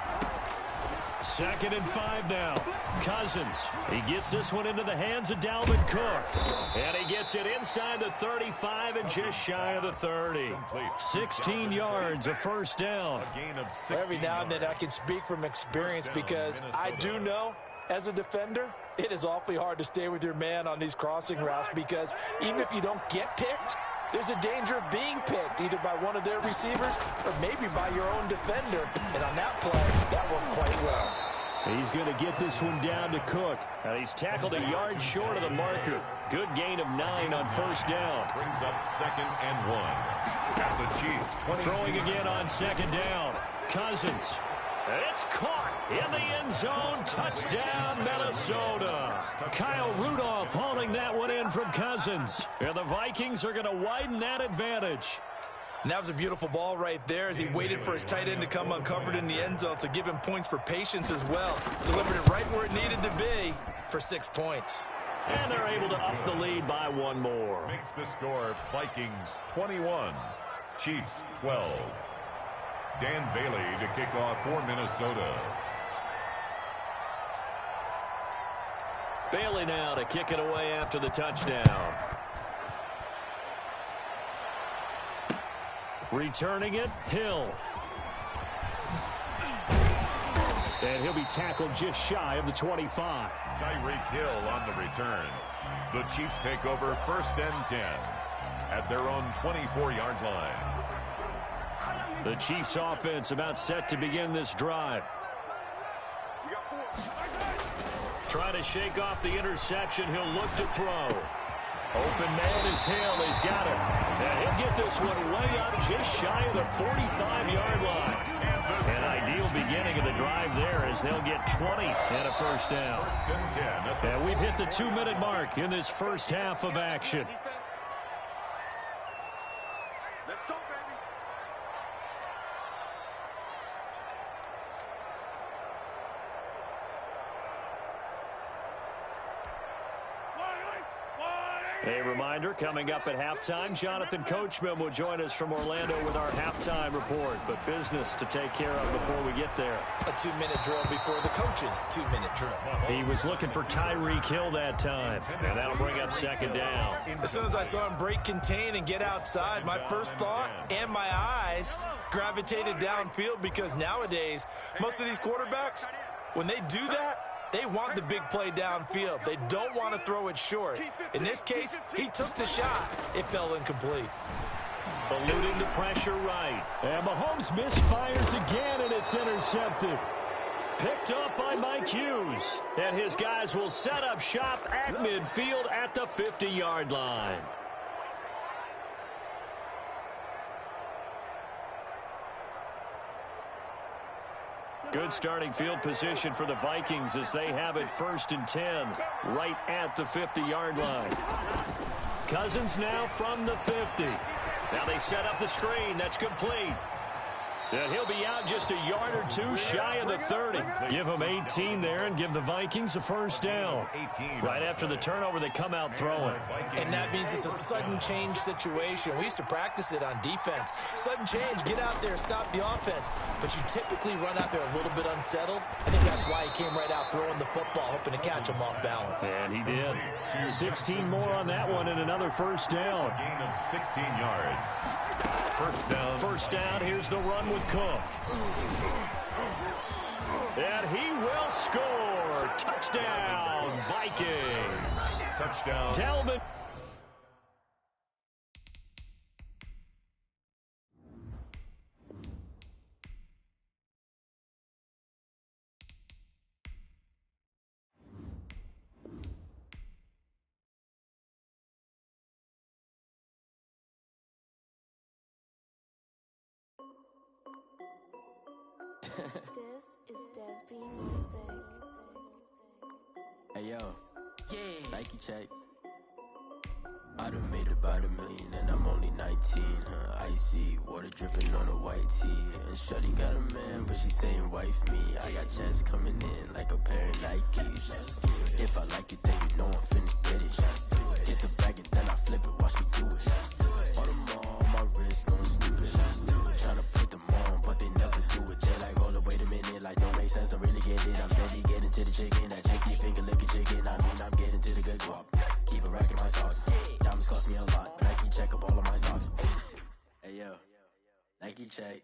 2nd and 5 now. Cousins. He gets this one into the hands of Dalvin Cook. And he gets it inside the 35 and just shy of the 30. 16 yards, a first down. Every now and then I can speak from experience because I do know as a defender, it is awfully hard to stay with your man on these crossing routes because even if you don't get picked, there's a danger of being picked either by one of their receivers or maybe by your own defender. And on that play, that worked quite well. He's going to get this one down to Cook. And he's tackled a yard short of the marker. Good gain of 9 on first down. Brings up 2nd and 1. At the Chiefs, 20. Throwing again on 2nd down. Cousins. It's caught in the end zone. Touchdown, Minnesota. Kyle Rudolph hauling that one in from Cousins. And the Vikings are going to widen that advantage. And that was a beautiful ball right there as he waited for his tight end to come uncovered in the end zone, so give him points for patience as well. Delivered it right where it needed to be for 6 points. And they're able to up the lead by 1 more. Makes the score Vikings 21, Chiefs 12. Dan Bailey to kick off for Minnesota. Bailey now to kick it away after the touchdown. Returning it, Hill. And he'll be tackled just shy of the 25. Tyreek Hill on the return. The Chiefs take over 1st and 10 at their own 24-yard line. The Chiefs offense about set to begin this drive. Trying to shake off the interception. He'll look to throw. Open man is Hill. He's got it. And he'll get this one way up just shy of the 45-yard line. An ideal beginning of the drive there as they'll get 20 and a first down. 1st and 10. And we've hit the 2-minute mark in this first half of action. A reminder, coming up at halftime, Jonathan Coachman will join us from Orlando with our halftime report. But business to take care of before we get there. A 2-minute drill before the coach's 2-minute drill. He was looking for Tyreek Hill that time. And that'll bring up 2nd down. As soon as I saw him break contain and get outside, my first thought and my eyes gravitated downfield because nowadays, most of these quarterbacks, when they do that, they want the big play downfield. They don't want to throw it short. In this case, he took the shot. It fell incomplete. Eluding the pressure right. And Mahomes misfires again, and it's intercepted. Picked up by Mike Hughes. And his guys will set up shop at midfield at the 50-yard line. Good starting field position for the Vikings as they have it 1st and 10 right at the 50-yard line. Cousins now from the 50. Now they set up the screen. That's complete. And he'll be out just a yard or two shy of the 30. Give him 18 there and give the Vikings a first down. Right after the turnover, they come out throwing. And that means it's a sudden change situation. We used to practice it on defense. Sudden change, get out there, stop the offense. But you typically run out there a little bit unsettled. I think that's why he came right out throwing the football, hoping to catch him off balance. And he did. 16 more on that one and another first down. A gain of 16 yards. First down, here's the run with Cook. And he will score. Touchdown, Vikings. Touchdown. Dalvin. This is Dev B Music. Hey yo, yeah. Nike check. I done made about $1 million and I'm only 19. Icy water dripping on a white tee. And shorty got a man, but she saying wife me. I got checks coming in like a pair of Nikes. If I like it, then you know I'm finna get it. Get the bag and then I flip it, watch me do it. All them on my wrist, going stupid. Tryna put them on, but they never do it. They like, hold up, wait a minute, like don't make sense, don't really get it. I'm steady getting to the chicken, that tricky finger licking chicken. I mean, I'm getting to the good guap. Keep a rack in my sauce. Diamonds cost me a lot. Nike check up all of my socks. Hey yo, Nike check.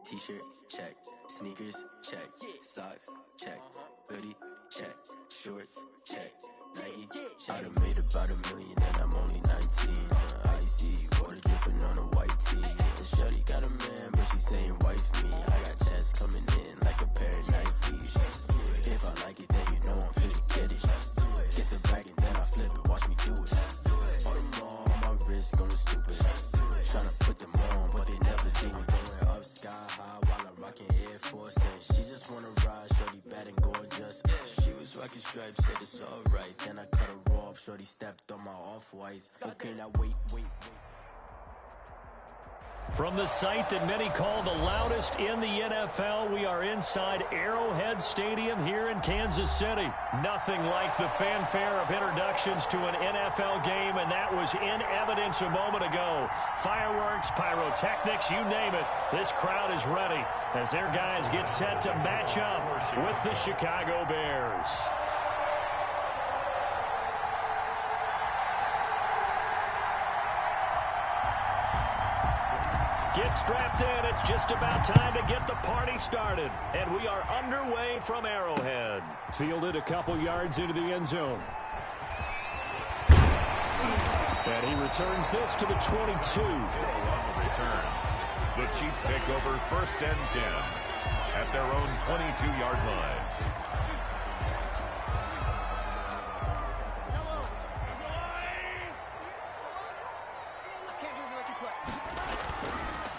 T-shirt check. Sneakers check. Socks check. Hoodie check. Shorts check. Nike check. I done made about $1 million and I'm only 19. Icy water dripping on a white tee. And shorty got a man, but she saying wife me. I got checks coming in like a pair of Nikes. If I like it, then you know I'm finna get it. Get the bag and then I flip it, watch me do it. All them on my wrist going stupid. Tryna put them on, but they never do it. Going up sky high while I'm rocking Air Force. And she just wanna ride, shorty bad and gorgeous. She was rocking stripes, said it's alright. Then I cut her off, shorty stepped on my off-whites. Okay, now wait. From the site that many call the loudest in the NFL, we are inside Arrowhead Stadium here in Kansas City. Nothing like the fanfare of introductions to an NFL game, and that was in evidence a moment ago. Fireworks, pyrotechnics, you name it. This crowd is ready as their guys get set to match up with the Chicago Bears. Get strapped in. It's just about time to get the party started. And we are underway from Arrowhead. Fielded a couple yards into the end zone. And he returns this to the 22. On the return, the Chiefs take over 1st and 10 at their own 22-yard line.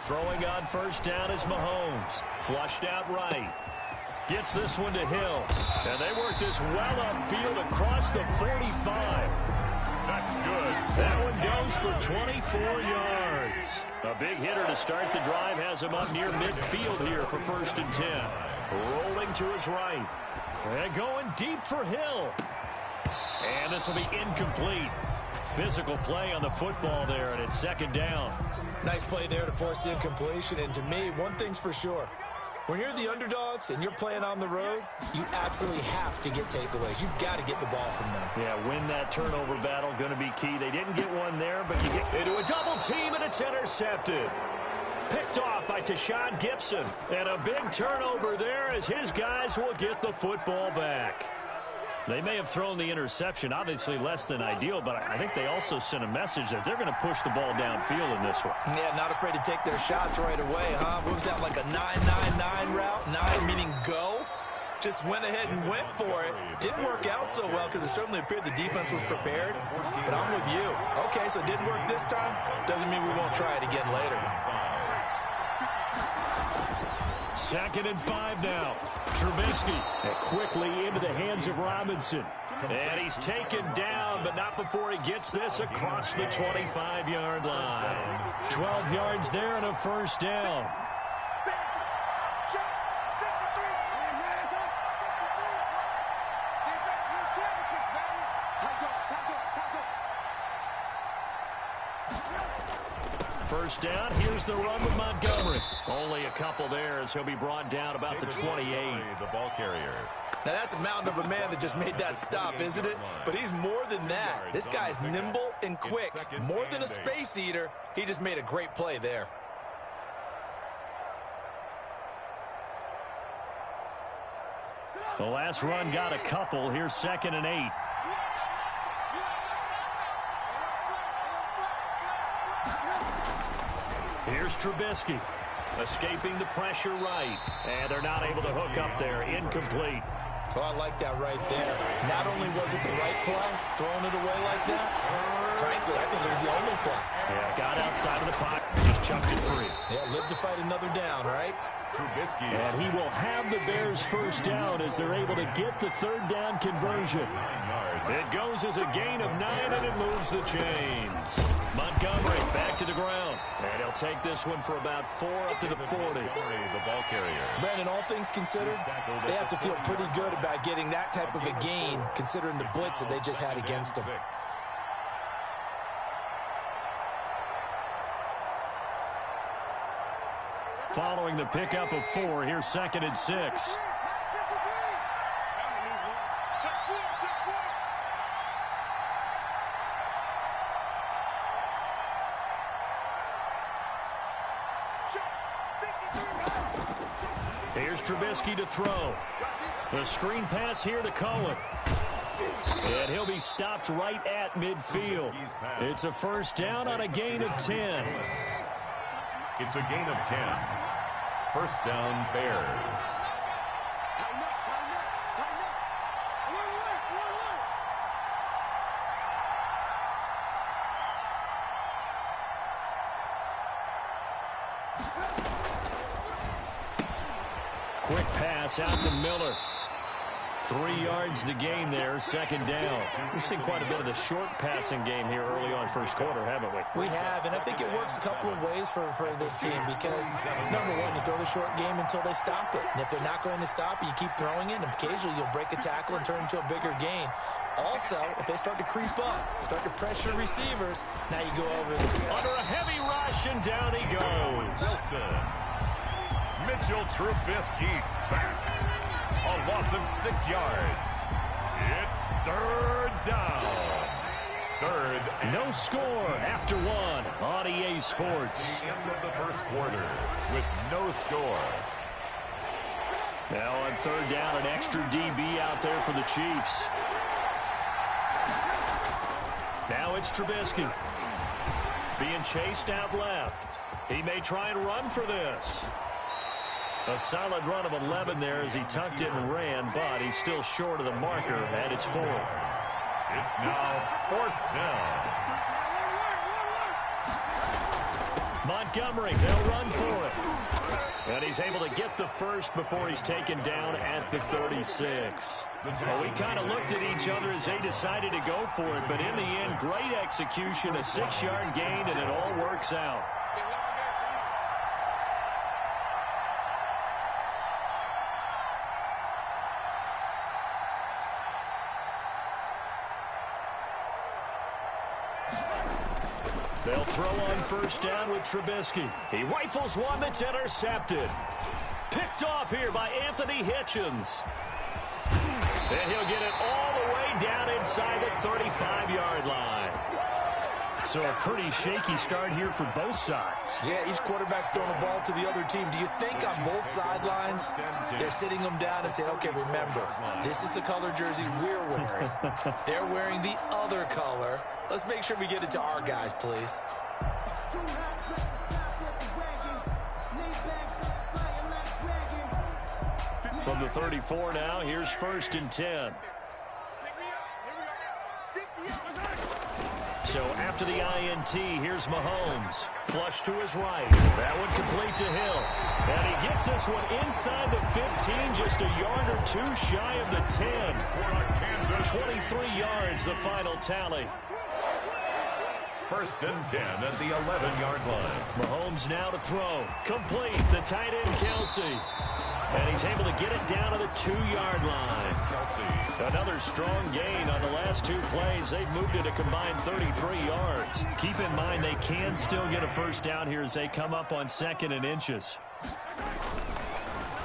Throwing on 1st down is Mahomes. Flushed out right. Gets this one to Hill. And they work this well upfield across the 45. That's good. That one goes for 24 yards. A big hitter to start the drive has him up near midfield here for 1st and 10. Rolling to his right. And going deep for Hill. And this will be incomplete. Physical play on the football there, and it's 2nd down. Nice play there to force the incompletion. And to me, one thing's for sure. When you're the underdogs and you're playing on the road, you absolutely have to get takeaways. You've got to get the ball from them. Yeah, win that turnover battle, going to be key. They didn't get one there, but you get into a double team, and it's intercepted. Picked off by Tashawn Gibson. And a big turnover there as his guys will get the football back. They may have thrown the interception, obviously less than ideal, but I think they also sent a message that they're going to push the ball downfield in this one. Yeah, not afraid to take their shots right away, huh? What was that, like a 9-9-9 route? 9 meaning go? Just went ahead and went for it. Didn't work out so well because it certainly appeared the defense was prepared. But I'm with you. Okay, so it didn't work this time. Doesn't mean we won't try it again later. 2nd and 5 now. Trubisky quickly into the hands of Robinson. And he's taken down, but not before he gets this across the 25-yard line. 12 yards there and a 1st down. First down, here's the run with Montgomery. Only a couple there as he'll be brought down about the 28. The ball carrier. Now that's a mountain of a man that just made that stop, isn't it? But he's more than that. This guy's nimble and quick. More than a space eater, he just made a great play there. The last run got a couple. Here's 2nd and 8. Here's Trubisky, escaping the pressure right. And they're not able to hook up there. Incomplete. Oh, I like that right there. Not only was it the right play, throwing it away like that, frankly, I think it was the only play. Yeah, got outside of the pocket, just chucked it free. Yeah, live to fight another down, right? And he will have the Bears first down as they're able to get the third down conversion. It goes as a gain of 9, and it moves the chains. Montgomery back to the ground. And he'll take this one for about 4 up to the 40. The ball carrier. Brandon, all things considered, they have to feel pretty good about getting that type of a gain, considering the blitz that they just had against them. Following the pickup of 4, here's 2nd and 6. Here's Trubisky to throw. The screen pass here to Cohen. And he'll be stopped right at midfield. It's a first down on a gain of 10. It's a gain of 10. First down, Bears. Quick pass out to Miller. 3 yards the gain there, 2nd down. We've seen quite a bit of the short passing game here early on first quarter, haven't we? We have, and I think it works a couple of ways for this team because, number one, you throw the short game until they stop it. And if they're not going to stop it, you keep throwing it, and occasionally you'll break a tackle and turn into a bigger gain. Also, if they start to creep up, start to pressure receivers, now you go over under a heavy rush, and down he goes. Wilson. Mitchell Trubisky sacks. A loss of 6 yards. It's 3rd down. Third. No score after 1 on EA Sports. The end of the first quarter with no score. Now on 3rd down, an extra DB out there for the Chiefs. Now it's Trubisky. Being chased out left. He may try and run for this. A solid run of 11 there as he tucked it and ran, but he's still short of the marker, and it's 4th. It's now 4th down. Montgomery, they'll run for it. And he's able to get the first before he's taken down at the 36. Well, we kind of looked at each other as they decided to go for it, but in the end, great execution, a 6-yard gain, and it all works out. They'll throw on first down with Trubisky. He rifles one that's intercepted. Picked off here by Anthony Hitchens. And he'll get it all the way down inside the 35-yard line. So a pretty shaky start here for both sides. Yeah, each quarterback's throwing the ball to the other team. Do you think on both sidelines they're sitting them down and saying, okay, remember, this is the color jersey we're wearing. They're wearing the other color. Let's make sure we get it to our guys, please. From the 34 now, here's 1st and 10. So after the INT, here's Mahomes. Flush to his right. That one complete to Hill. And he gets this one inside the 15, just a yard or 2 shy of the 10. 23 yards, the final tally. 1st and 10 at the 11-yard line. Mahomes now to throw. Complete. The tight end, Kelsey. And he's able to get it down to the 2-yard line. Another strong gain on the last 2 plays. They've moved it a combined 33 yards. Keep in mind they can still get a first down here as they come up on 2nd and inches.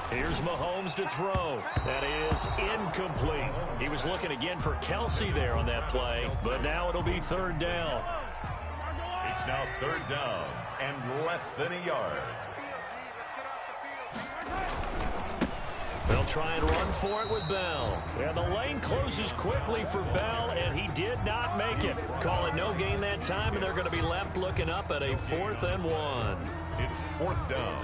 Here's Mahomes to throw. That is incomplete. He was looking again for Kelsey there on that play, but now it'll be 3rd down. It's now 3rd down and less than a yard. They'll try and run for it with Bell. And the lane closes quickly for Bell, and he did not make it. Call it no gain that time, and they're going to be left looking up at a 4th and 1. It's 4th down.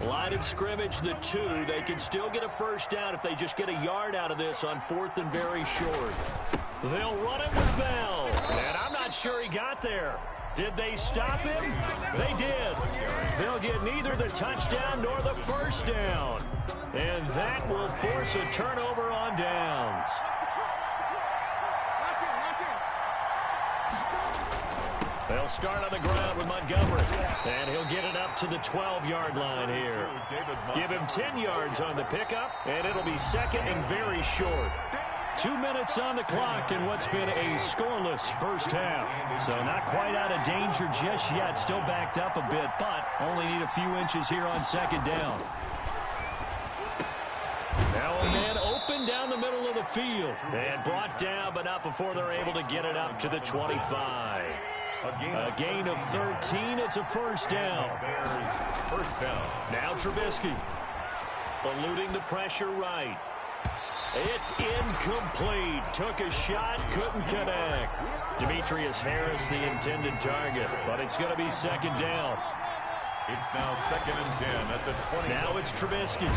Line of scrimmage, the 2. They can still get a first down if they just get a yard out of this on 4th and very short. They'll run it with Bell. And I'm not not sure he got there. Did they stop him? They did. They'll get neither the touchdown nor the first down. And that will force a turnover on downs. They'll start on the ground with Montgomery. And he'll get it up to the 12-yard line here. Give him 10 yards on the pickup, and it'll be second and very short. 2 minutes on the clock in what's been a scoreless first half. So not quite out of danger just yet. Still backed up a bit, but only need a few inches here on second down. Now a man open down the middle of the field. And brought down, but not before they're able to get it up to the 25. A gain of 13. It's a first down. First down. Now Trubisky. Eluding the pressure right. It's incomplete. Took a shot, couldn't connect. Demetrius Harris, the intended target, but it's going to be second down. It's now second and 10 at the 20. Now it's Trubisky.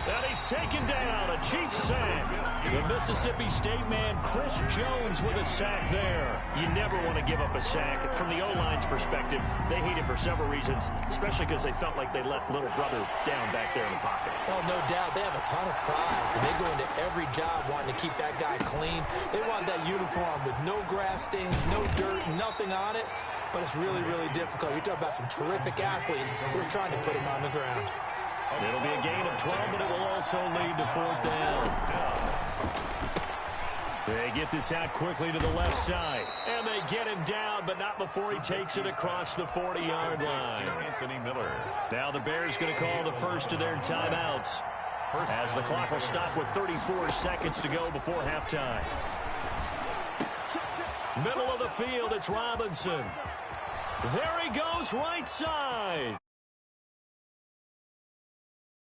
And he's taken down. A Chiefs sack. The Mississippi State man, Chris Jones, with a sack there. You never want to give up a sack. From the O-line's perspective, they hate it for several reasons, especially because they felt like they let little brother down back there in the pocket. Oh, no doubt. They have a ton of pride. And they go into every job wanting to keep that guy clean. They want that uniform with no grass stains, no dirt, nothing on it. But it's really, really difficult. You're talking about some terrific athletes who are trying to put him on the ground. It'll be a gain of 12, but it will also lead to fourth down. They get this out quickly to the left side. And they get him down, but not before he takes it across the 40-yard line. Anthony Miller. Now the Bears going to call the first of their timeouts, as the clock will stop with 34 seconds to go before halftime. Middle of the field, it's Robinson. There he goes, right side.